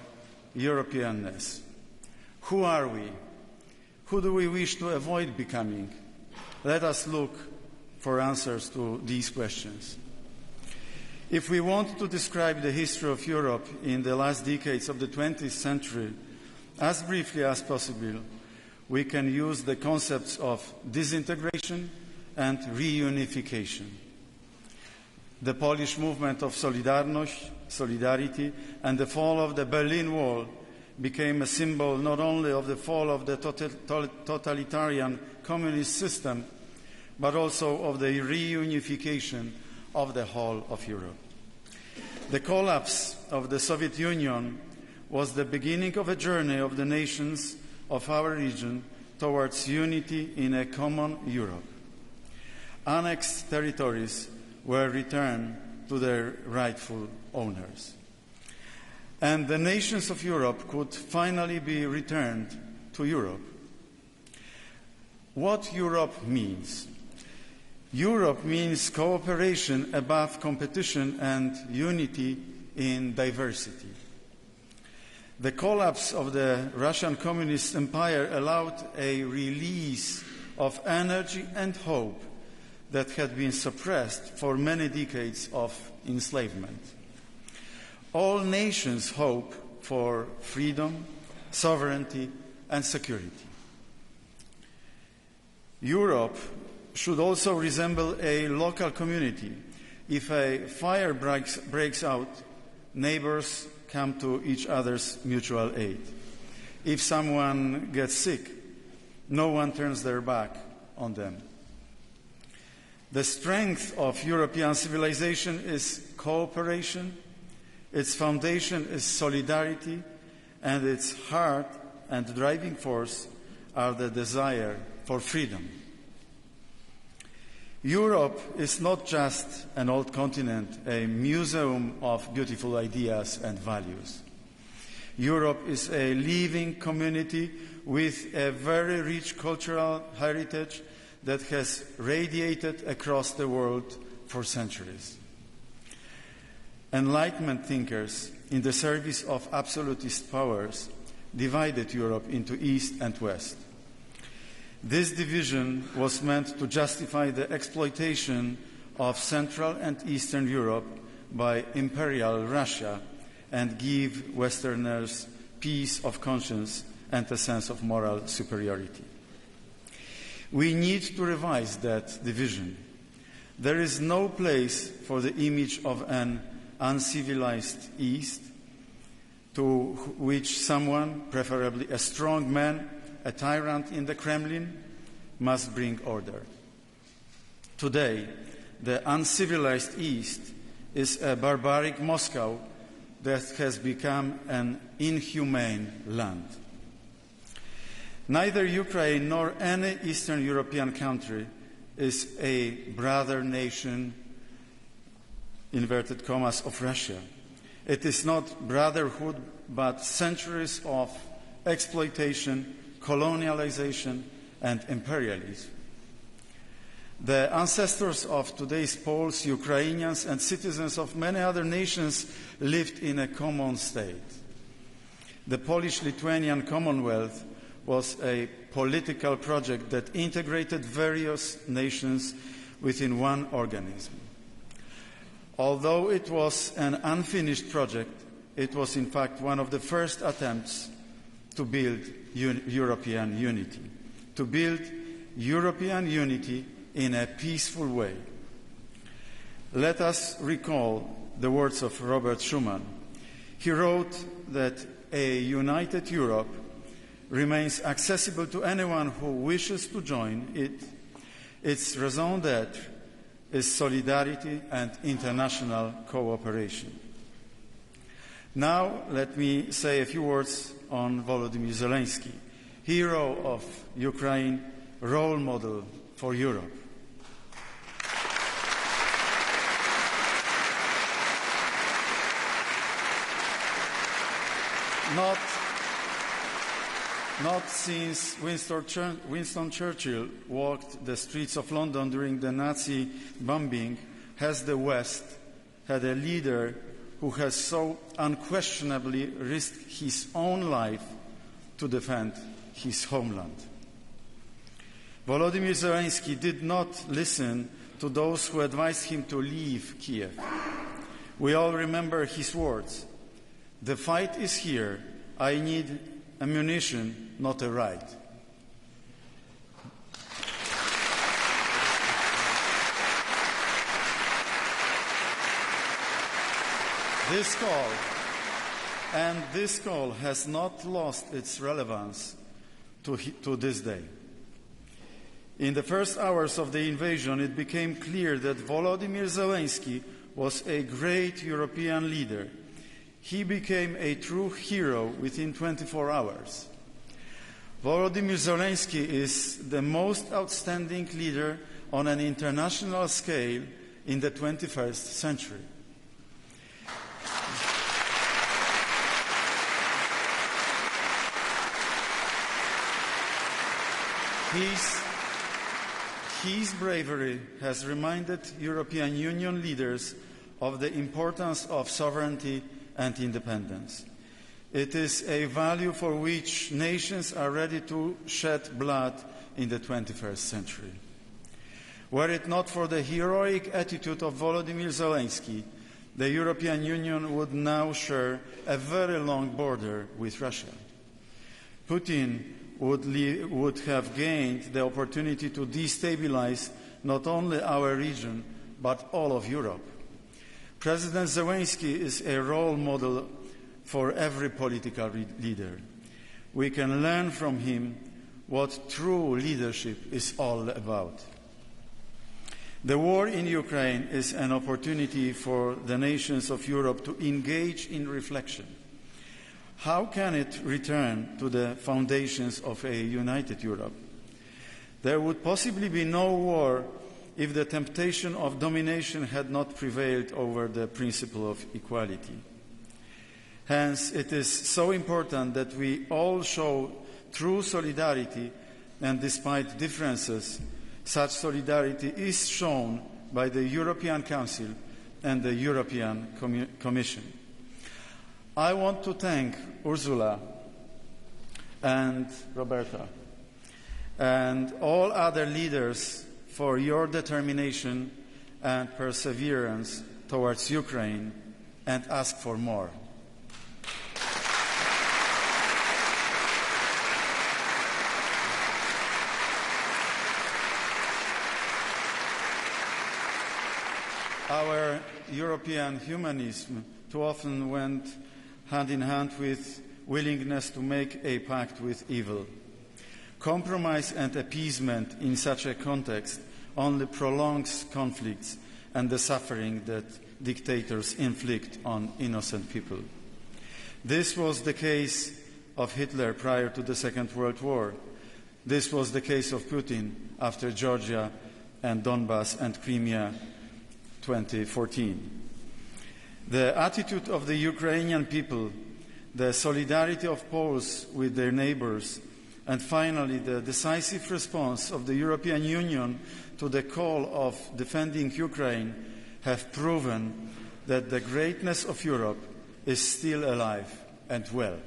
Europeanness. Who are we? Who do we wish to avoid becoming? Let us look for answers to these questions. If we want to describe the history of Europe in the last decades of the 20th century as briefly as possible, we can use the concepts of disintegration and reunification. The Polish movement of solidarity, and the fall of the Berlin Wall became a symbol not only of the fall of the totalitarian communist system, but also of the reunification of the whole of Europe. The collapse of the Soviet Union was the beginning of a journey of the nations of our region towards unity in a common Europe. Annexed territories were returned to their rightful owners. And the nations of Europe could finally be returned to Europe. What Europe means? Europe means cooperation above competition and unity in diversity. The collapse of the Russian Communist Empire allowed a release of energy and hope that had been suppressed for many decades of enslavement. All nations hope for freedom, sovereignty, and security. Europe should also resemble a local community. If a fire breaks out, neighbors come to each other's mutual aid. If someone gets sick, no one turns their back on them. The strength of European civilization is cooperation, its foundation is solidarity, and its heart and driving force are the desire for freedom. Europe is not just an old continent, a museum of beautiful ideas and values. Europe is a living community with a very rich cultural heritage that has radiated across the world for centuries. Enlightenment thinkers in the service of absolutist powers divided Europe into East and West. This division was meant to justify the exploitation of Central and Eastern Europe by Imperial Russia and give Westerners peace of conscience and a sense of moral superiority. We need to revise that division. There is no place for the image of an uncivilized East to which someone, preferably a strong man, a tyrant in the Kremlin, must bring order. Today, the uncivilized East is a barbaric Moscow that has become an inhumane land. Neither Ukraine nor any Eastern European country is a brother nation, inverted commas, of Russia. It is not brotherhood, but centuries of exploitation, colonialization, and imperialism. The ancestors of today's Poles, Ukrainians, and citizens of many other nations lived in a common state. The Polish-Lithuanian Commonwealth was a political project that integrated various nations within one organism. Although it was an unfinished project, it was in fact one of the first attempts to build European unity, in a peaceful way. Let us recall the words of Robert Schuman. He wrote that a united Europe remains accessible to anyone who wishes to join it. Its raison d'être is solidarity and international cooperation. Now let me say a few words on Volodymyr Zelensky, hero of Ukraine, role model for Europe. Not since Winston Churchill walked the streets of London during the Nazi bombing has the West had a leader who has so unquestionably risked his own life to defend his homeland. Volodymyr Zelensky did not listen to those who advised him to leave Kiev. We all remember his words, "The fight is here. I need ammunition, not a ride." This call has not lost its relevance to this day. In the first hours of the invasion, it became clear that Volodymyr Zelensky was a great European leader. He became a true hero within 24 hours. Volodymyr Zelensky is the most outstanding leader on an international scale in the 21st century. His bravery has reminded European Union leaders of the importance of sovereignty and independence. It is a value for which nations are ready to shed blood in the 21st century. Were it not for the heroic attitude of Volodymyr Zelensky, the European Union would now share a very long border with Russia. Putin would have gained the opportunity to destabilize not only our region, but all of Europe. President Zelensky is a role model for every political leader. We can learn from him what true leadership is all about. The war in Ukraine is an opportunity for the nations of Europe to engage in reflection. How can it return to the foundations of a united Europe? There would possibly be no war if the temptation of domination had not prevailed over the principle of equality. Hence, it is so important that we all show true solidarity, and despite differences, such solidarity is shown by the European Council and the European Commission. I want to thank Ursula and Roberta and all other leaders for your determination and perseverance towards Ukraine, and ask for more. European humanism too often went hand in hand with willingness to make a pact with evil. Compromise and appeasement in such a context only prolongs conflicts and the suffering that dictators inflict on innocent people. This was the case of Hitler prior to the Second World War. This was the case of Putin after Georgia and Donbass and Crimea 2014. The attitude of the Ukrainian people, the solidarity of Poles with their neighbors, and finally the decisive response of the European Union to the call of defending Ukraine have proven that the greatness of Europe is still alive and well.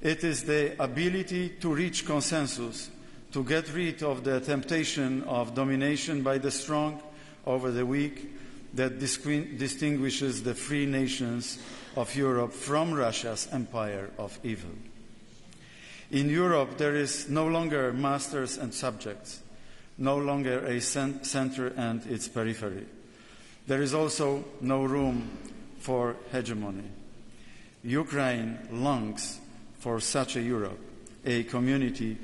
It is the ability to reach consensus, to get rid of the temptation of domination by the strong over the weak, that distinguishes the free nations of Europe from Russia's empire of evil. In Europe, there is no longer masters and subjects, no longer a center and its periphery. There is also no room for hegemony. Ukraine longs for such a Europe, a community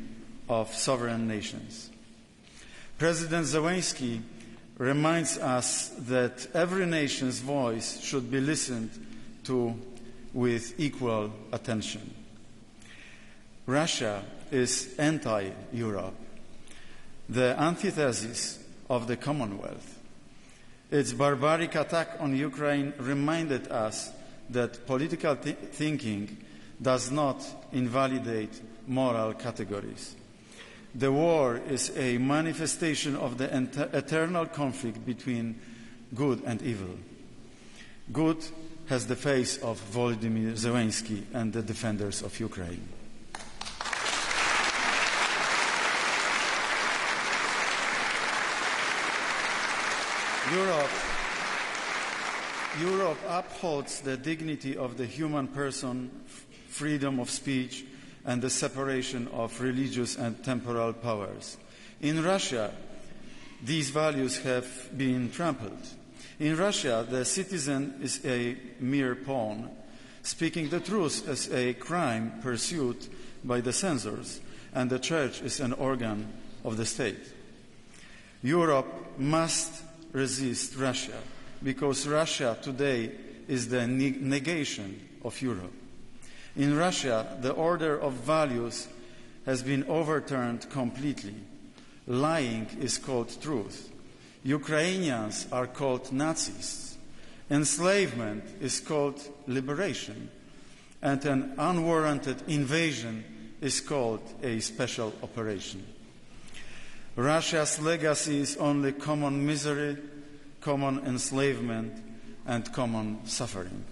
of sovereign nations. President Zelensky reminds us that every nation's voice should be listened to with equal attention. Russia is anti-Europe, the antithesis of the Commonwealth. Its barbaric attack on Ukraine reminded us that political thinking does not invalidate moral categories. The war is a manifestation of the eternal conflict between good and evil. Good has the face of Volodymyr Zelensky and the defenders of Ukraine. Europe upholds the dignity of the human person, freedom of speech, and the separation of religious and temporal powers. In Russia, these values have been trampled. In Russia, the citizen is a mere pawn, speaking the truth as a crime pursued by the censors, and the church is an organ of the state. Europe must resist Russia, because Russia today is the negation of Europe. In Russia, the order of values has been overturned completely. Lying is called truth. Ukrainians are called Nazis. Enslavement is called liberation. And an unwarranted invasion is called a special operation. Russia's legacy is only common misery, common enslavement, and common suffering.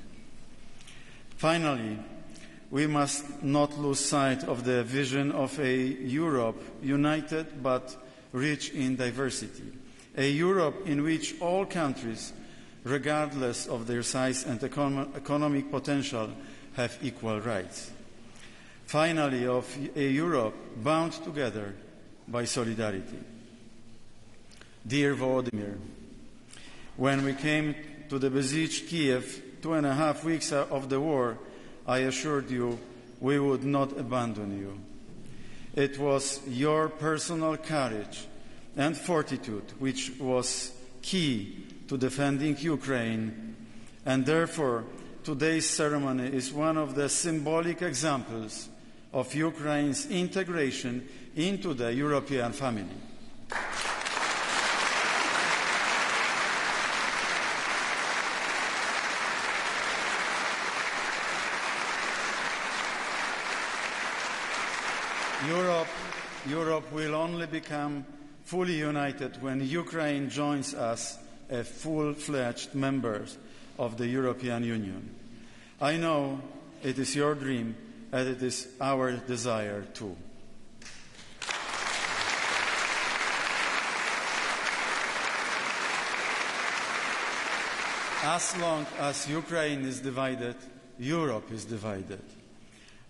Finally, we must not lose sight of the vision of a Europe united but rich in diversity, a Europe in which all countries, regardless of their size and economic potential, have equal rights. Finally, of a Europe bound together by solidarity. Dear Volodymyr, when we came to the besieged Kiev 2.5 weeks of the war, I assured you we would not abandon you. It was your personal courage and fortitude which was key to defending Ukraine, and therefore today's ceremony is one of the symbolic examples of Ukraine's integration into the European family. Europe will only become fully united when Ukraine joins us as full-fledged members of the European Union. I know it is your dream, and it is our desire too. As long as Ukraine is divided, Europe is divided.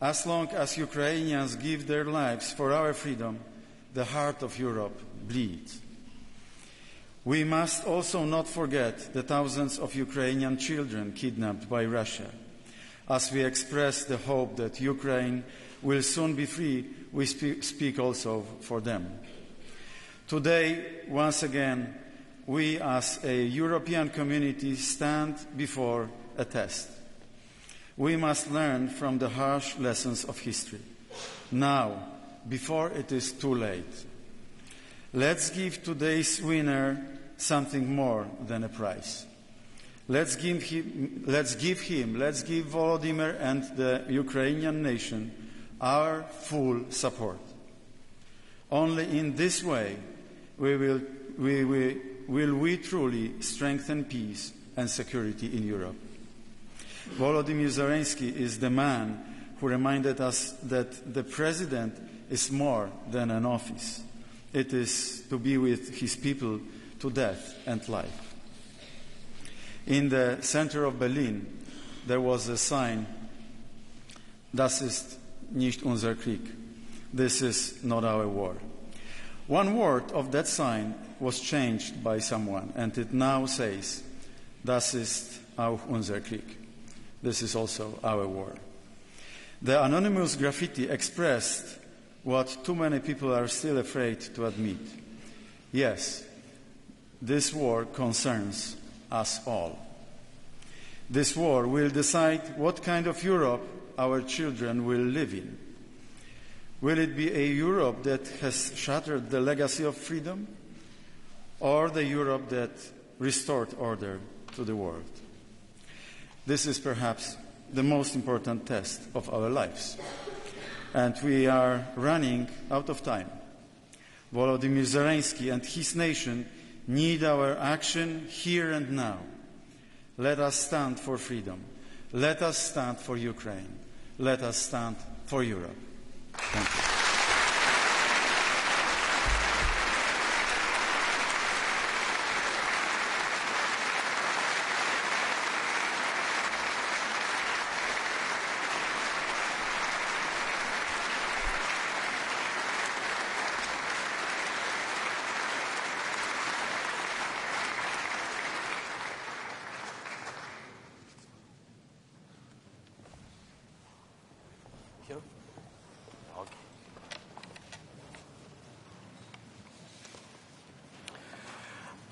As long as Ukrainians give their lives for our freedom, the heart of Europe bleeds. We must also not forget the thousands of Ukrainian children kidnapped by Russia. As we express the hope that Ukraine will soon be free, we speak also for them. Today, once again, we as a European community stand before a test. We must learn from the harsh lessons of history, now, before it is too late. Let's give today's winner something more than a prize. Let's give Volodymyr and the Ukrainian nation our full support. Only in this way will we truly strengthen peace and security in Europe. Volodymyr Zelensky is the man who reminded us that the president is more than an office. It is to be with his people to death and life. In the center of Berlin, there was a sign, "Das ist nicht unser Krieg." This is not our war. One word of that sign was changed by someone, and it now says, "Das ist auch unser Krieg." This is also our war. The anonymous graffiti expressed what too many people are still afraid to admit. Yes, this war concerns us all. This war will decide what kind of Europe our children will live in. Will it be a Europe that has shattered the legacy of freedom, or the Europe that restored order to the world? This is perhaps the most important test of our lives. And we are running out of time. Volodymyr Zelensky and his nation need our action here and now. Let us stand for freedom. Let us stand for Ukraine. Let us stand for Europe. Thank you.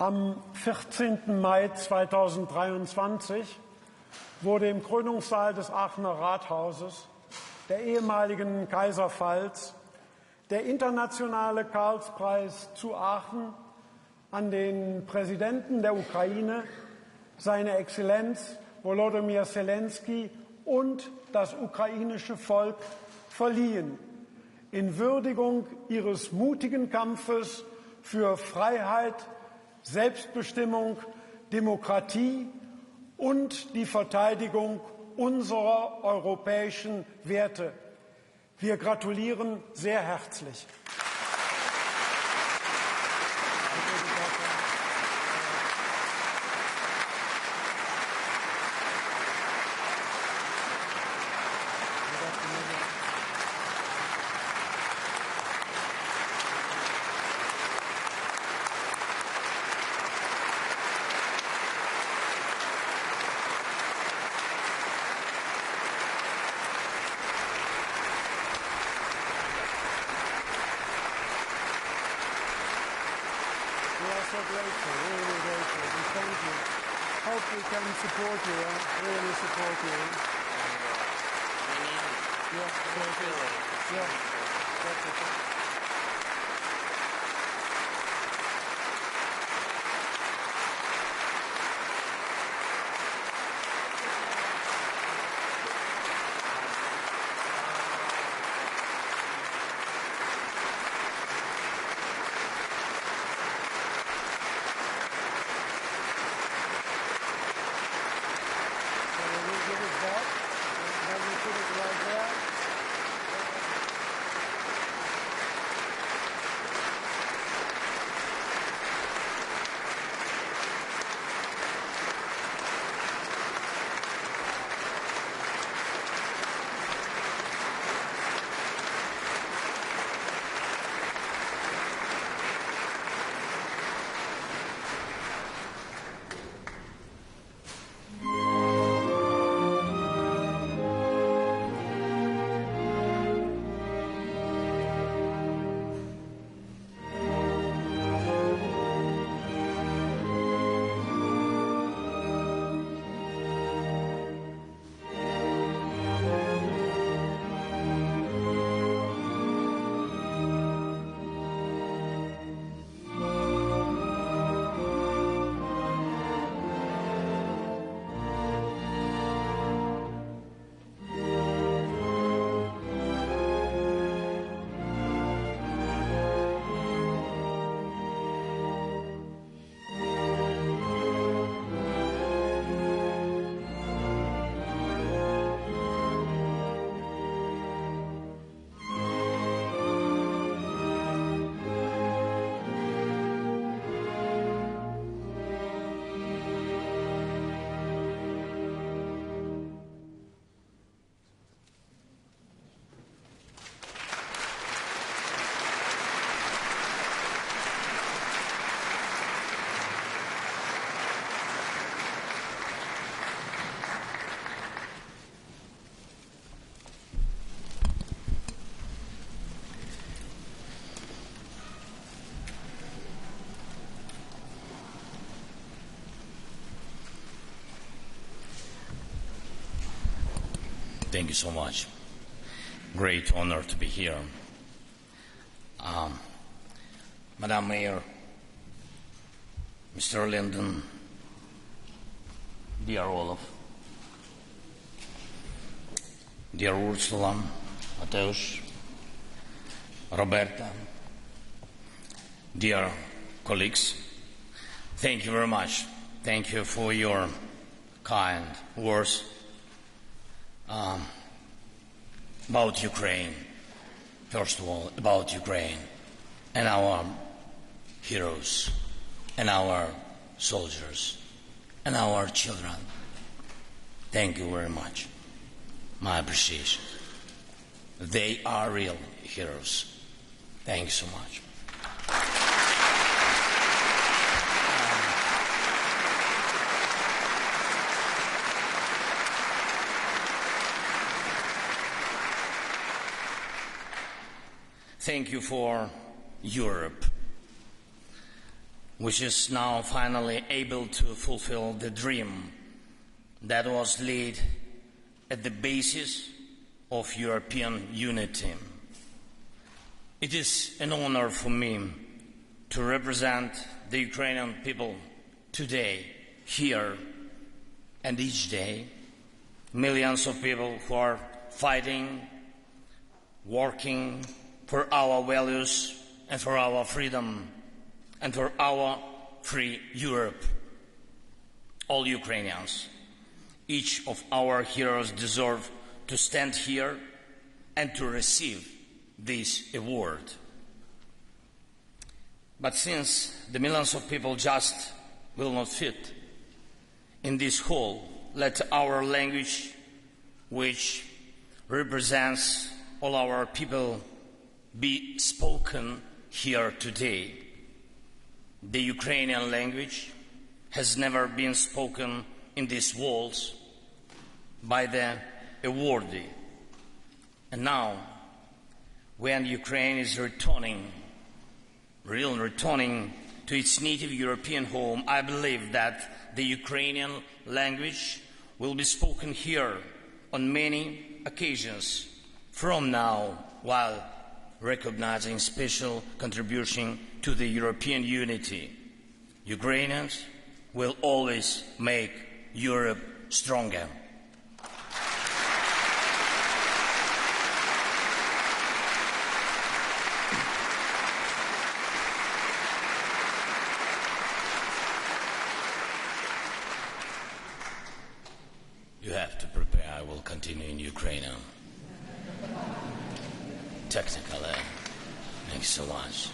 Am 14. Mai 2023 wurde im Krönungssaal des Aachener Rathauses, der ehemaligen Kaiserpfalz, der internationale Karlspreis zu Aachen an den Präsidenten der Ukraine, seine Exzellenz Volodymyr Zelensky und das ukrainische Volk verliehen, in Würdigung ihres mutigen Kampfes für Freiheit, Selbstbestimmung, Demokratie und die Verteidigung unserer europäischen Werte. Wir gratulieren sehr herzlich. So grateful, really grateful, and thank you. Hope we can support you, really support you. Yeah, thank you. Yeah, that's it. Thank you so much. Great honor to be here. Madam Mayor, Mr. Linden, dear Olaf, dear Ursula, Mateusz, Roberta, dear colleagues, thank you very much. Thank you for your kind words about Ukraine. First of all, about Ukraine and our heroes and our soldiers and our children. Thank you very much. My appreciation. They are real heroes. Thank you so much. Thank you for Europe, which is now finally able to fulfill the dream that was laid at the basis of European unity. It is an honor for me to represent the Ukrainian people today, here, and each day. Millions of people who are fighting, working for our values and for our freedom and for our free Europe. All Ukrainians, each of our heroes deserve to stand here and to receive this award. But since the millions of people just will not fit in this hall, let our language, which represents all our people, be spoken here today. The Ukrainian language has never been spoken in these walls by the awardee. And now, when Ukraine is returning to its native European home, I believe that the Ukrainian language will be spoken here on many occasions from now, while recognizing special contribution to the European unity. Ukrainians will always make Europe stronger. You have to prepare. I will continue in Ukrainian. Technically, thanks so much.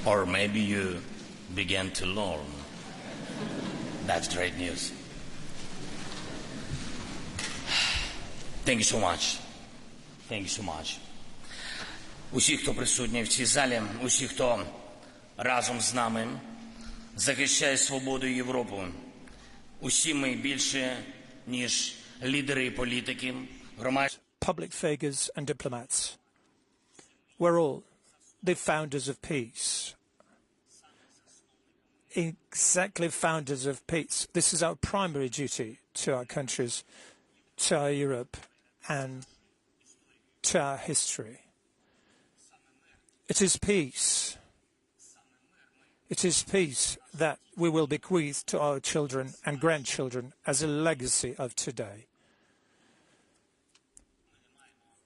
Or maybe you began to learn. That's great news. Thank you so much. Thank you so much. Усі, хто присутні в цій залі, усі, хто разом з нами захищає свободу і Європу, усі ми більше, ніж лідери і політики, громадські public figures and diplomats. We're all the founders of peace. Exactly founders of peace. This is our primary duty to our countries, to our Europe, and to our history. It is peace. It is peace that we will bequeath to our children and grandchildren as a legacy of today.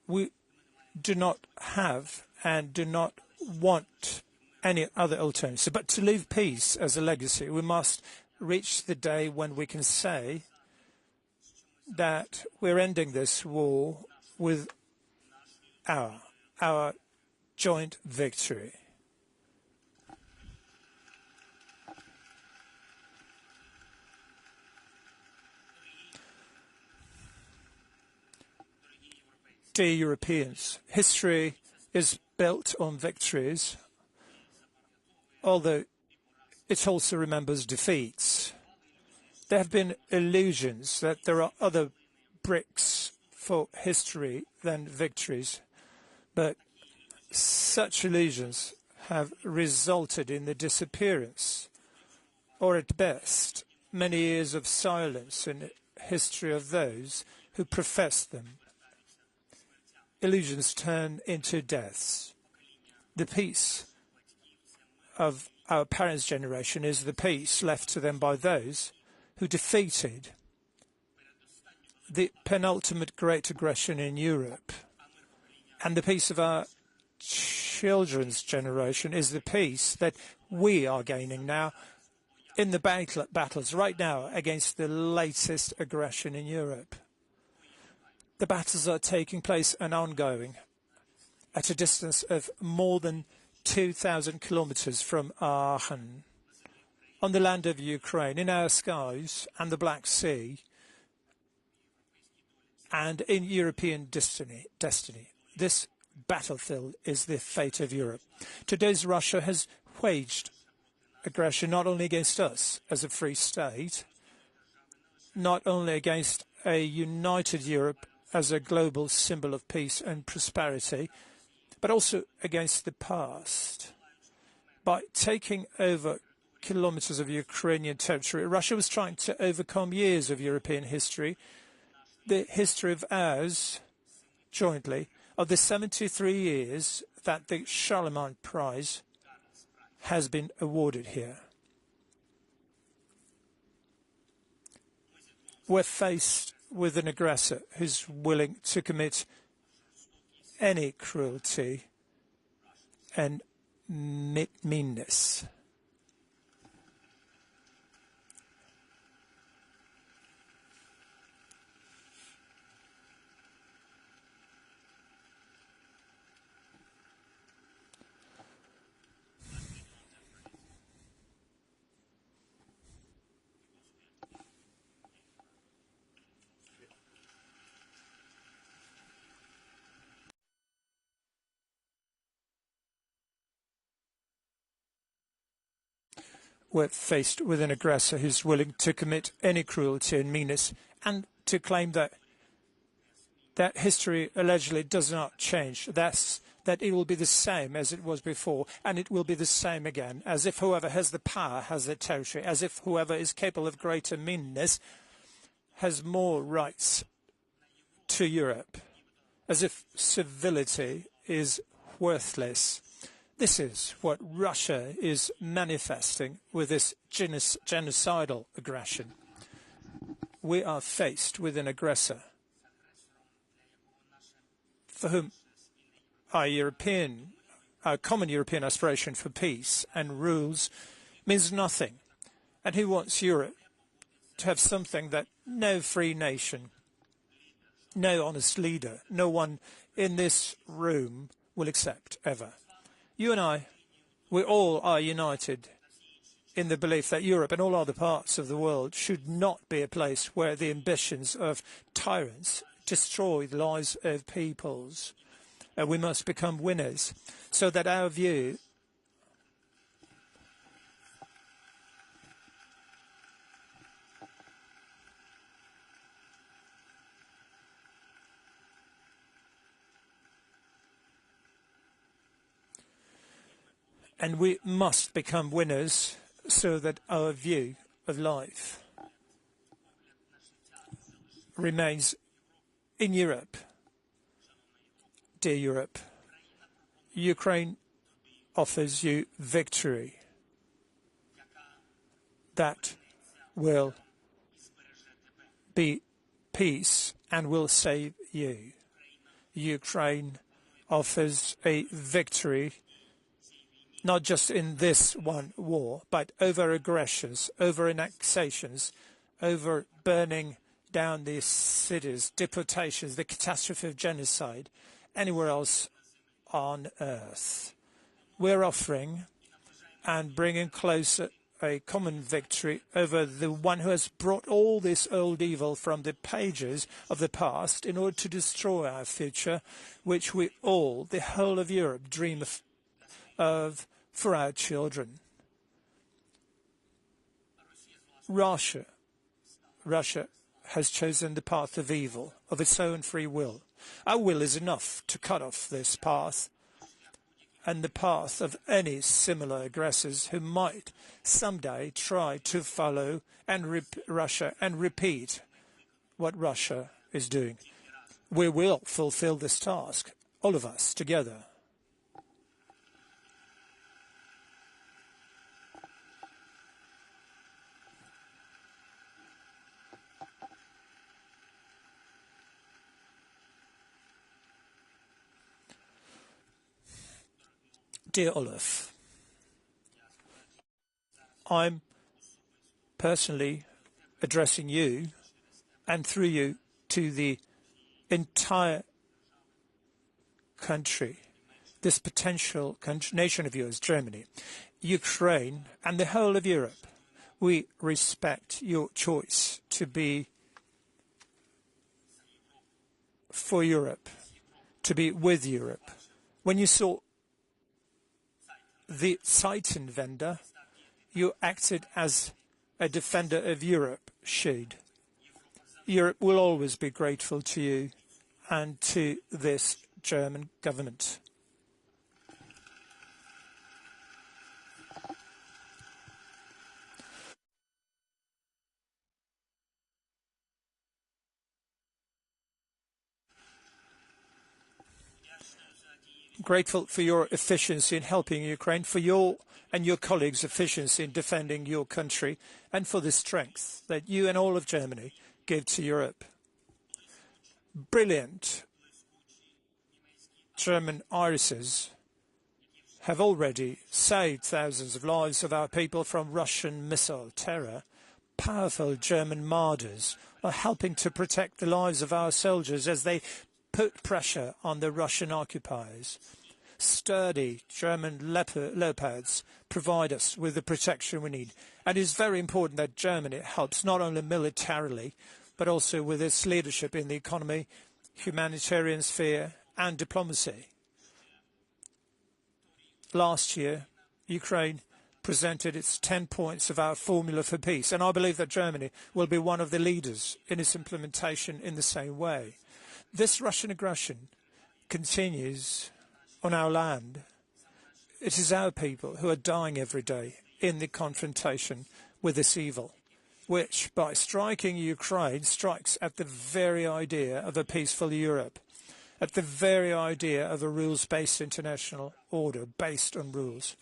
We do not have and do not want any other alternative. But to leave peace as a legacy, we must reach the day when we can say that we're ending this war with our joint victory. Dear Europeans, history is built on victories, although it also remembers defeats. There have been illusions that there are other bricks for history than victories, but such illusions have resulted in the disappearance, or at best, many years of silence in history of those who profess them. Illusions turn into deaths. The peace of our parents' generation is the peace left to them by those who defeated the penultimate great aggression in Europe. And the peace of our children's generation is the peace that we are gaining now in the battles right now against the latest aggression in Europe. The battles are taking place and ongoing at a distance of more than 2,000 kilometers from Aachen, on the land of Ukraine, in our skies and the Black Sea, and in European destiny. This battlefield is the fate of Europe. Today's Russia has waged aggression not only against us as a free state, not only against a united Europe as a global symbol of peace and prosperity, but also against the past. By taking over kilometers of Ukrainian territory, Russia was trying to overcome years of European history, the history of ours, jointly, of the 73 years that the Charlemagne Prize has been awarded here. We're faced with an aggressor who's willing to commit any cruelty and meanness. We're faced with an aggressor who's willing to commit any cruelty and meanness, and to claim that history allegedly does not change, that it will be the same as it was before, and it will be the same again, as if whoever has the power has the territory, as if whoever is capable of greater meanness has more rights to Europe, as if civility is worthless. This is what Russia is manifesting with this genocidal aggression. We are faced with an aggressor for whom our common European aspiration for peace and rules means nothing, and who wants Europe to have something that no free nation, no honest leader, no one in this room will accept ever. You and I, we all are united in the belief that Europe and all other parts of the world should not be a place where the ambitions of tyrants destroy the lives of peoples. We must become winners, so that our view and we must become winners so that our view of life remains in Europe. Dear Europe, Ukraine offers you victory that will be peace and will save you. Ukraine offers a victory not just in this one war, but over aggressions, over annexations, over burning down these cities, deportations, the catastrophe of genocide, anywhere else on earth. We're offering and bringing closer a common victory over the one who has brought all this old evil from the pages of the past in order to destroy our future, which we all, the whole of Europe, dream of for our children. Russia has chosen the path of evil, of its own free will. Our will is enough to cut off this path and the path of any similar aggressors who might someday try to follow and Russia and repeat what Russia is doing. We will fulfill this task, all of us together. Dear Olaf, I'm personally addressing you and through you to the entire country, this potential nation of yours, Germany, Ukraine and the whole of Europe. We respect your choice to be for Europe, to be with Europe. When you saw the Zeitenwende, you acted as a defender of Europe should. Europe will always be grateful to you and to this German government. Grateful for your efficiency in helping Ukraine, for your and your colleagues' efficiency in defending your country, and for the strength that you and all of Germany give to Europe. Brilliant German irises have already saved thousands of lives of our people from Russian missile terror. Powerful German martyrs are helping to protect the lives of our soldiers as they put pressure on the Russian occupiers. Sturdy German leopards provide us with the protection we need. And it is very important that Germany helps not only militarily, but also with its leadership in the economy, humanitarian sphere and diplomacy. Last year, Ukraine presented its 10 points of our formula for peace, and I believe that Germany will be one of the leaders in its implementation in the same way. This Russian aggression continues on our land. It is our people who are dying every day in the confrontation with this evil, which, by striking Ukraine, strikes at the very idea of a peaceful Europe, at the very idea of a rules-based international order based on rules.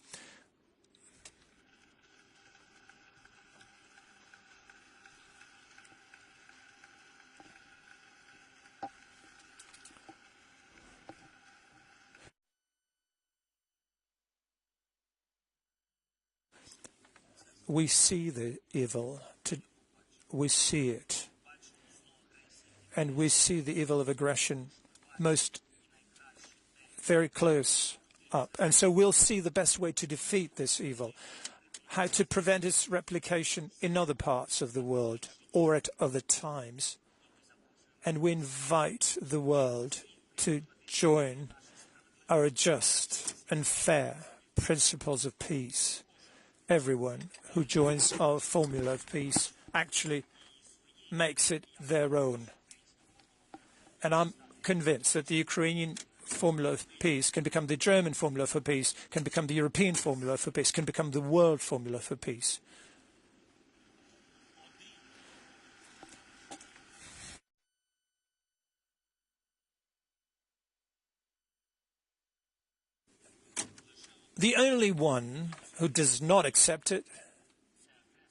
We see the evil, we see it, and we see the evil of aggression most very close up. And so we'll see the best way to defeat this evil, how to prevent its replication in other parts of the world or at other times. And we invite the world to join our just and fair principles of peace. Everyone who joins our formula of peace actually makes it their own. And I'm convinced that the Ukrainian formula of peace can become the German formula for peace, can become the European formula for peace, can become the world formula for peace. The only one who does not accept it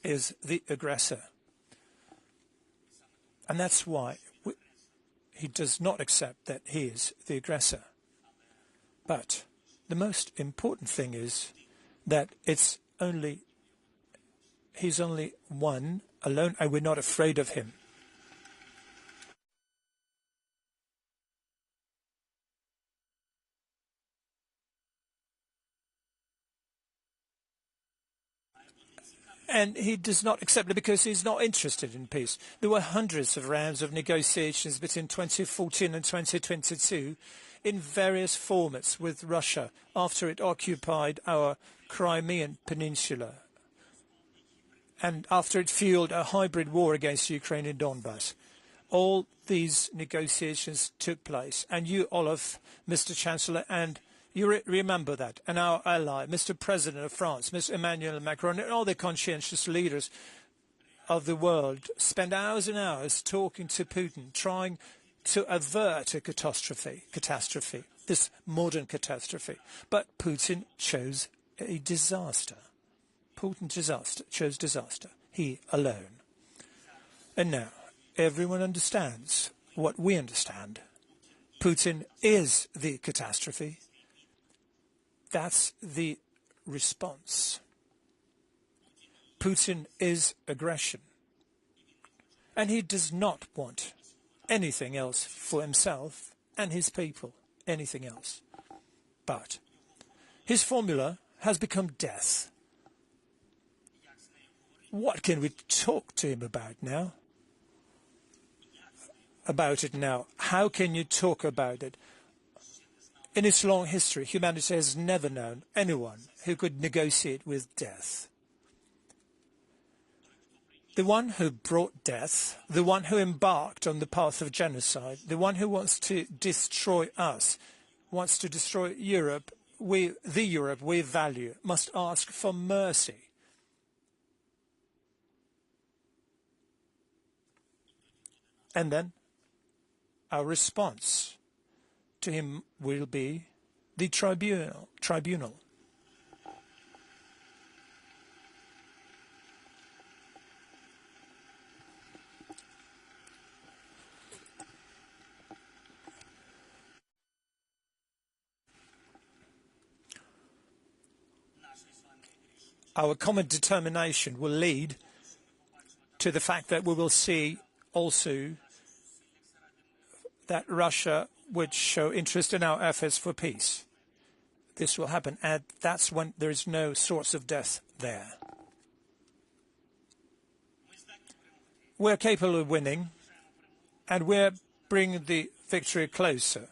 is the aggressor. And that's why he does not accept that he is the aggressor. But the most important thing is that he's only one alone, and we're not afraid of him. And he does not accept it because he's not interested in peace. There were hundreds of rounds of negotiations between 2014 and 2022 in various formats with Russia after it occupied our Crimean Peninsula and after it fueled a hybrid war against Ukraine in Donbass. All these negotiations took place. And you, Olaf, Mr. Chancellor, and you remember that, and our ally, Mr. President of France, Mr. Emmanuel Macron, and all the conscientious leaders of the world spend hours and hours talking to Putin, trying to avert a catastrophe, this modern catastrophe. But Putin chose a disaster. Chose disaster. He alone. And now everyone understands what we understand. Putin is the catastrophe. That's the response. Putin is aggression. And he does not want anything else for himself and his people, anything else. But his formula has become death. What can we talk to him about now? How can you talk about it? In its long history, humanity has never known anyone who could negotiate with death. The one who brought death, the one who embarked on the path of genocide, the one who wants to destroy us, wants to destroy Europe, the Europe we value, must ask for mercy. And then our response to him will be the tribunal. Our common determination will lead to the fact that we will see also that Russia would show interest in our efforts for peace. This will happen, and that's when there is no source of death there. We're capable of winning, and we're bringing the victory closer.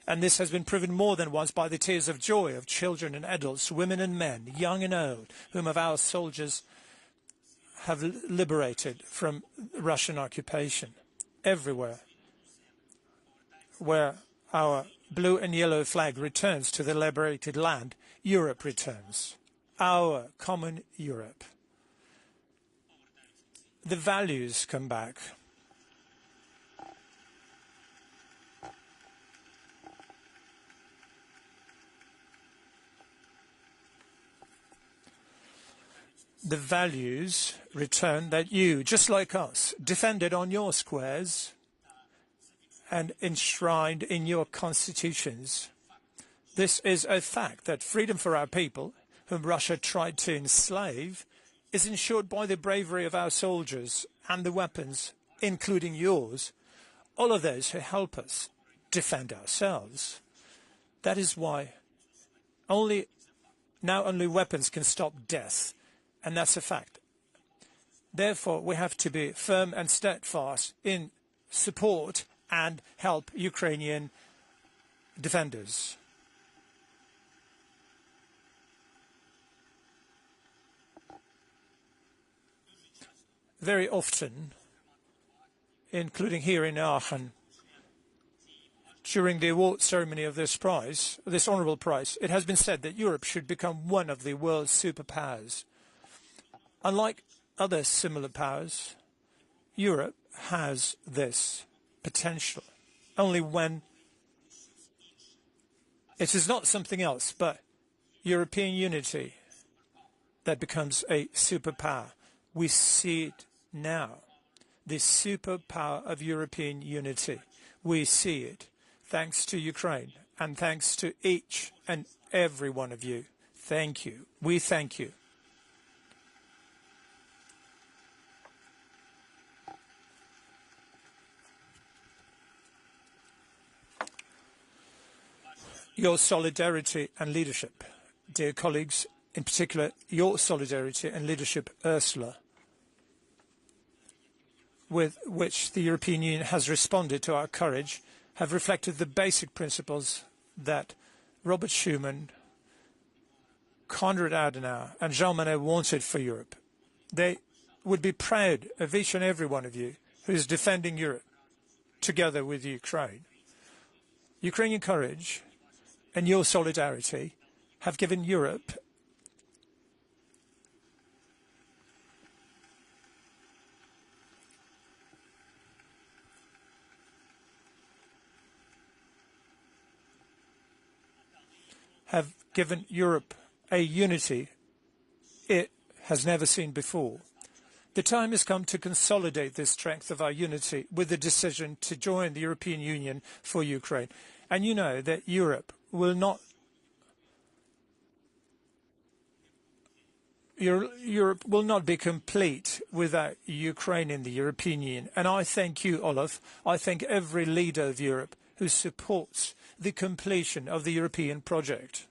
And this has been proven more than once by the tears of joy of children and adults, women and men, young and old, whom of our soldiers have liberated from Russian occupation. Everywhere where our blue and yellow flag returns to the liberated land, Europe returns. Our common Europe. The values come back. The values return that you, just like us, defended on your squares and enshrined in your constitutions. This is a fact that freedom for our people, whom Russia tried to enslave, is ensured by the bravery of our soldiers and the weapons, including yours, all of those who help us defend ourselves. That is why only weapons can stop death, and that's a fact. Therefore, we have to be firm and steadfast in support and help Ukrainian defenders. Very often, including here in Aachen, during the award ceremony of this prize, this honorable prize, it has been said that Europe should become one of the world's superpowers. Unlike other similar powers, Europe has this potential only when it is not something else but European unity that becomes a superpower. We see it now, the superpower of European unity. We see it thanks to Ukraine and thanks to each and every one of you. Thank you. We thank you. Your solidarity and leadership, dear colleagues, in particular your solidarity and leadership, Ursula, with which the European Union has responded to our courage, have reflected the basic principles that Robert Schuman, Konrad Adenauer and Jean Monnet wanted for Europe. They would be proud of each and every one of you who is defending Europe together with Ukraine. Ukrainian courage and your solidarity have given Europe have given Europe a unity it has never seen before. The time has come to consolidate the strength of our unity with the decision to join the European Union for Ukraine. And you know that Europe will not be complete without Ukraine in the European Union. And I thank you, Olaf. I thank every leader of Europe who supports the completion of the European project.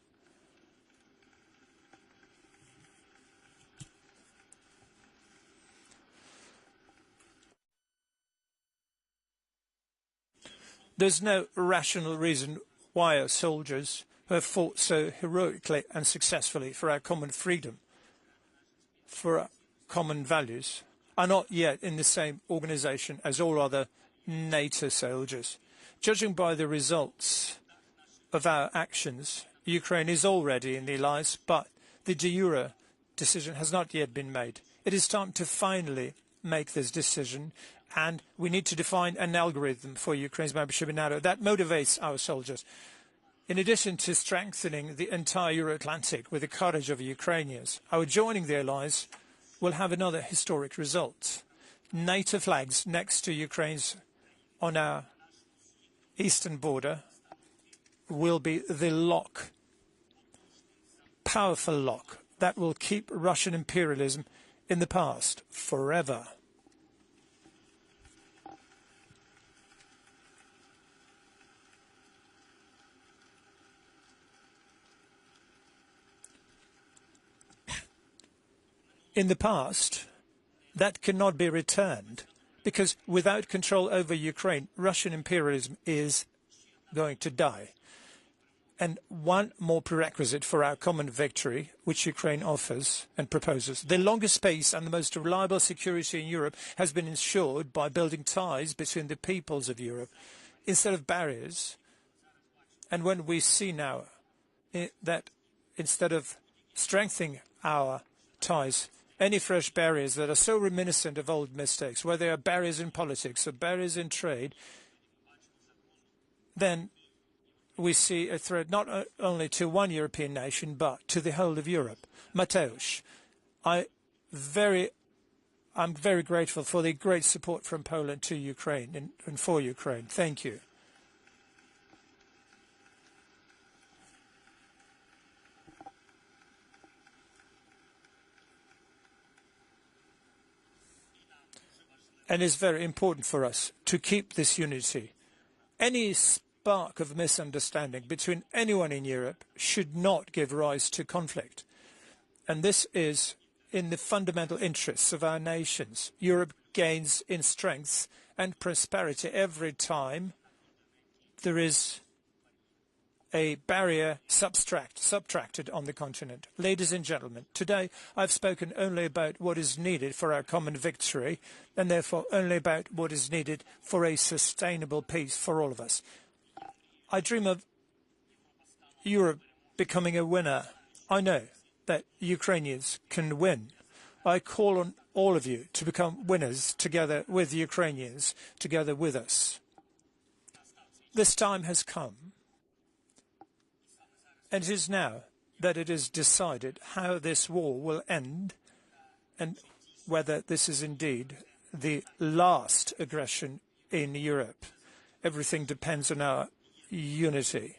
There's no rational reason why our soldiers, who have fought so heroically and successfully for our common freedom, for our common values, are not yet in the same organisation as all other NATO soldiers. Judging by the results of our actions, Ukraine is already in the alliance, but the de jure decision has not yet been made. It is time to finally make this decision, and we need to define an algorithm for Ukraine's membership in NATO that motivates our soldiers. In addition to strengthening the entire Euro-Atlantic with the courage of Ukrainians, our joining the alliance will have another historic result. NATO flags next to Ukraine's on our eastern border will be the lock, powerful lock, that will keep Russian imperialism in the past forever. In the past, that cannot be returned, because without control over Ukraine, Russian imperialism is going to die. And one more prerequisite for our common victory, which Ukraine offers and proposes, the longest peace and the most reliable security in Europe has been ensured by building ties between the peoples of Europe instead of barriers. And when we see now that instead of strengthening our ties, any fresh barriers that are so reminiscent of old mistakes, whether they are barriers in politics or barriers in trade, then we see a threat not only to one European nation, but to the whole of Europe. Mateusz, I'm very grateful for the great support from Poland to Ukraine and for Ukraine. Thank you. And it's very important for us to keep this unity. Any spark of misunderstanding between anyone in Europe should not give rise to conflict. And this is in the fundamental interests of our nations. Europe gains in strength and prosperity every time there is a barrier subtracted on the continent. Ladies and gentlemen, today I've spoken only about what is needed for our common victory, and therefore only about what is needed for a sustainable peace for all of us. I dream of Europe becoming a winner. I know that Ukrainians can win. I call on all of you to become winners together with the Ukrainians, together with us. This time has come. And it is now that it is decided how this war will end and whether this is indeed the last aggression in Europe. Everything depends on our unity,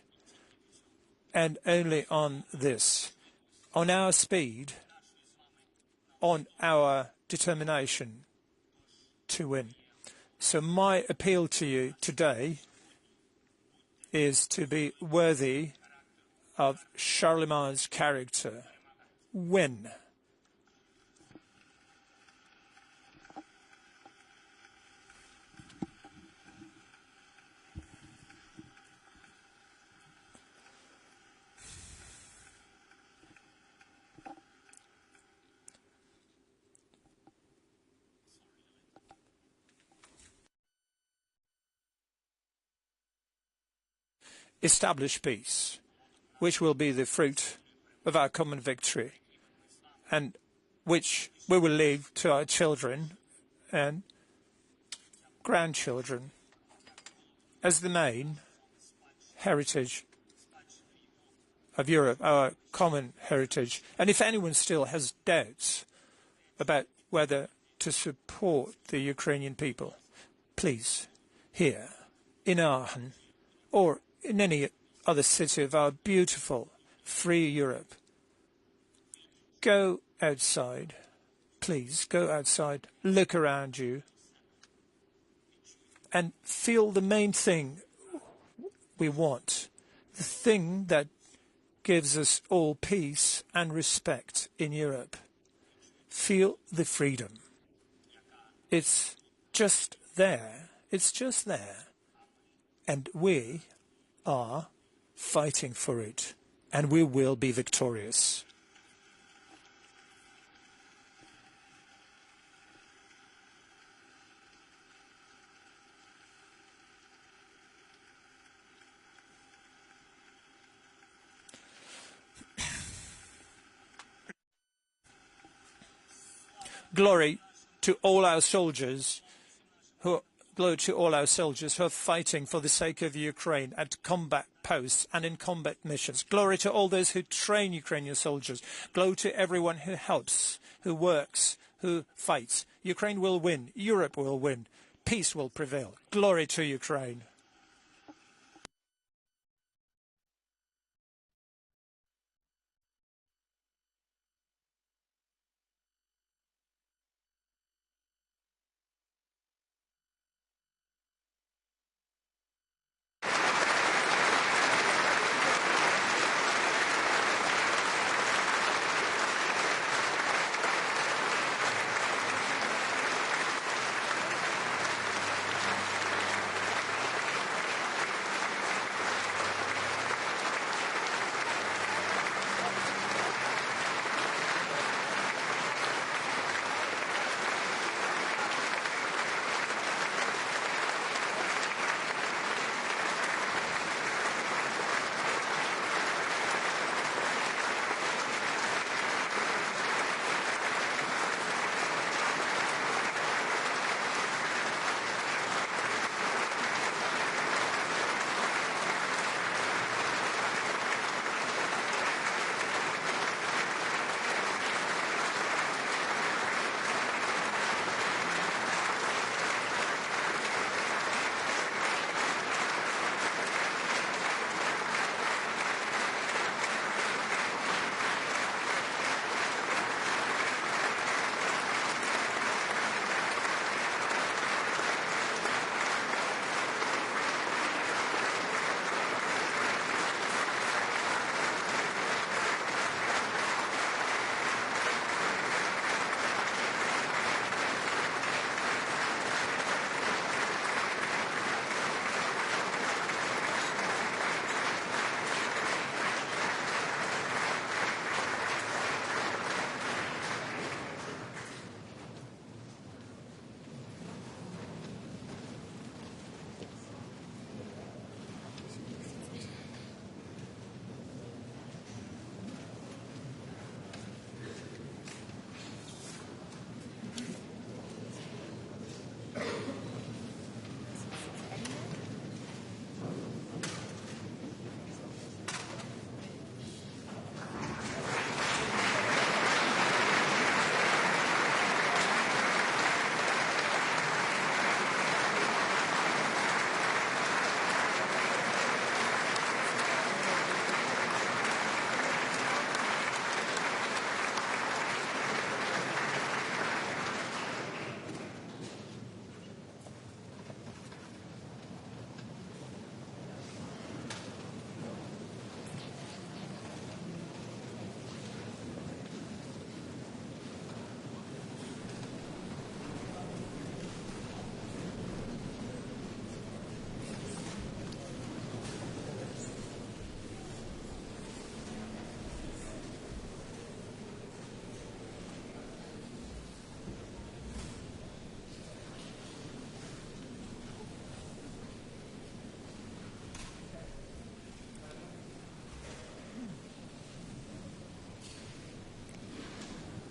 and only on this, on our speed, on our determination to win. So my appeal to you today is to be worthy of Charlemagne's character. Win. Establish peace, which will be the fruit of our common victory, and which we will leave to our children and grandchildren as the main heritage of Europe, our common heritage. And if anyone still has doubts about whether to support the Ukrainian people, please, here in Aachen or in any other city of our beautiful, free Europe, go outside. Please, go outside, look around you, and feel the main thing we want, the thing that gives us all peace and respect in Europe. Feel the freedom. It's just there. It's just there. And we are fighting for it. And we will be victorious. Glory to all our soldiers who are fighting for the sake of Ukraine at combat posts and in combat missions. Glory to all those who train Ukrainian soldiers. Glory to everyone who helps, who works, who fights. Ukraine will win. Europe will win. Peace will prevail. Glory to Ukraine.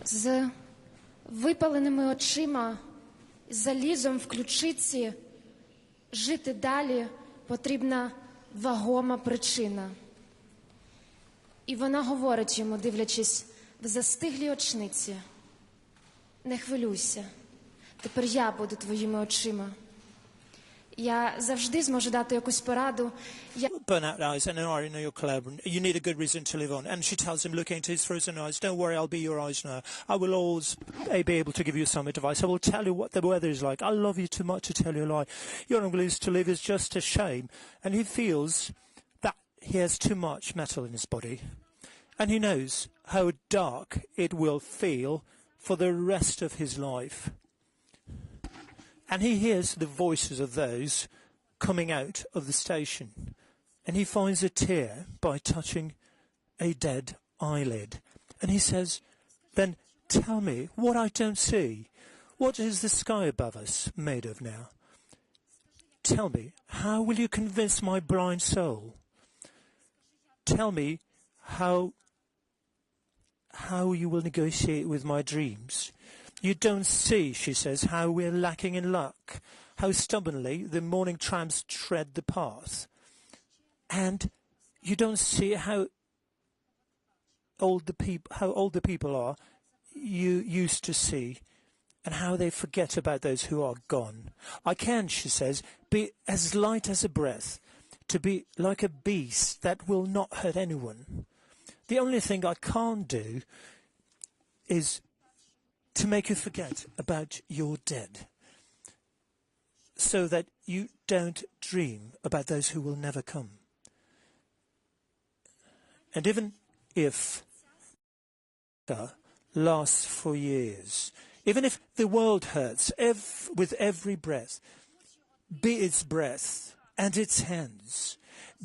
З випаленими очима, з залізом в ключиці, жити далі потрібна вагома причина. І вона говорить йому, дивлячись в застиглі очниці: не хвилюйся, тепер я буду твоїми очима. Я завжди зможу дати якусь пораду. Burnout eyes and an eye in your club. You need a good reason to live on. And she tells him, looking into his frozen eyes, don't worry, I'll be your eyes now. I will always be able to give you some advice. I will tell you what the weather is like. I love you too much to tell you a lie. Your unwillingness to live is just a shame. And he feels that he has too much metal in his body. And he knows how dark it will feel for the rest of his life. And he hears the voices of those coming out of the station. And he finds a tear by touching a dead eyelid. And he says, then tell me what I don't see. What is the sky above us made of now? Tell me, how will you convince my blind soul? Tell me how you will negotiate with my dreams. You don't see, she says, how we're lacking in luck, how stubbornly the morning trams tread the path. And you don't see how old the people are you used to see, and how they forget about those who are gone. I can, she says, be as light as a breath, to be like a beast that will not hurt anyone. The only thing I can't do is to make you forget about your dead, so that you don't dream about those who will never come. And even if it lasts for years, even if the world hurts with every breath, be its breath and its hands,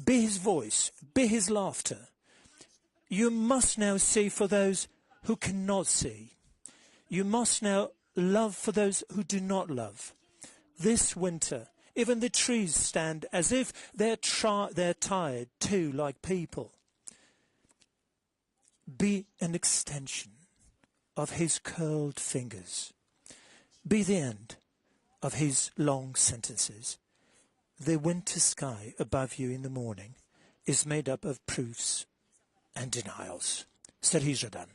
be his voice, be his laughter. You must now see for those who cannot see. You must now love for those who do not love. This winter, even the trees stand as if they're tired too, like people. Be an extension of his curled fingers. Be the end of his long sentences. The winter sky above you in the morning is made up of proofs and denials. Serhii Žadan.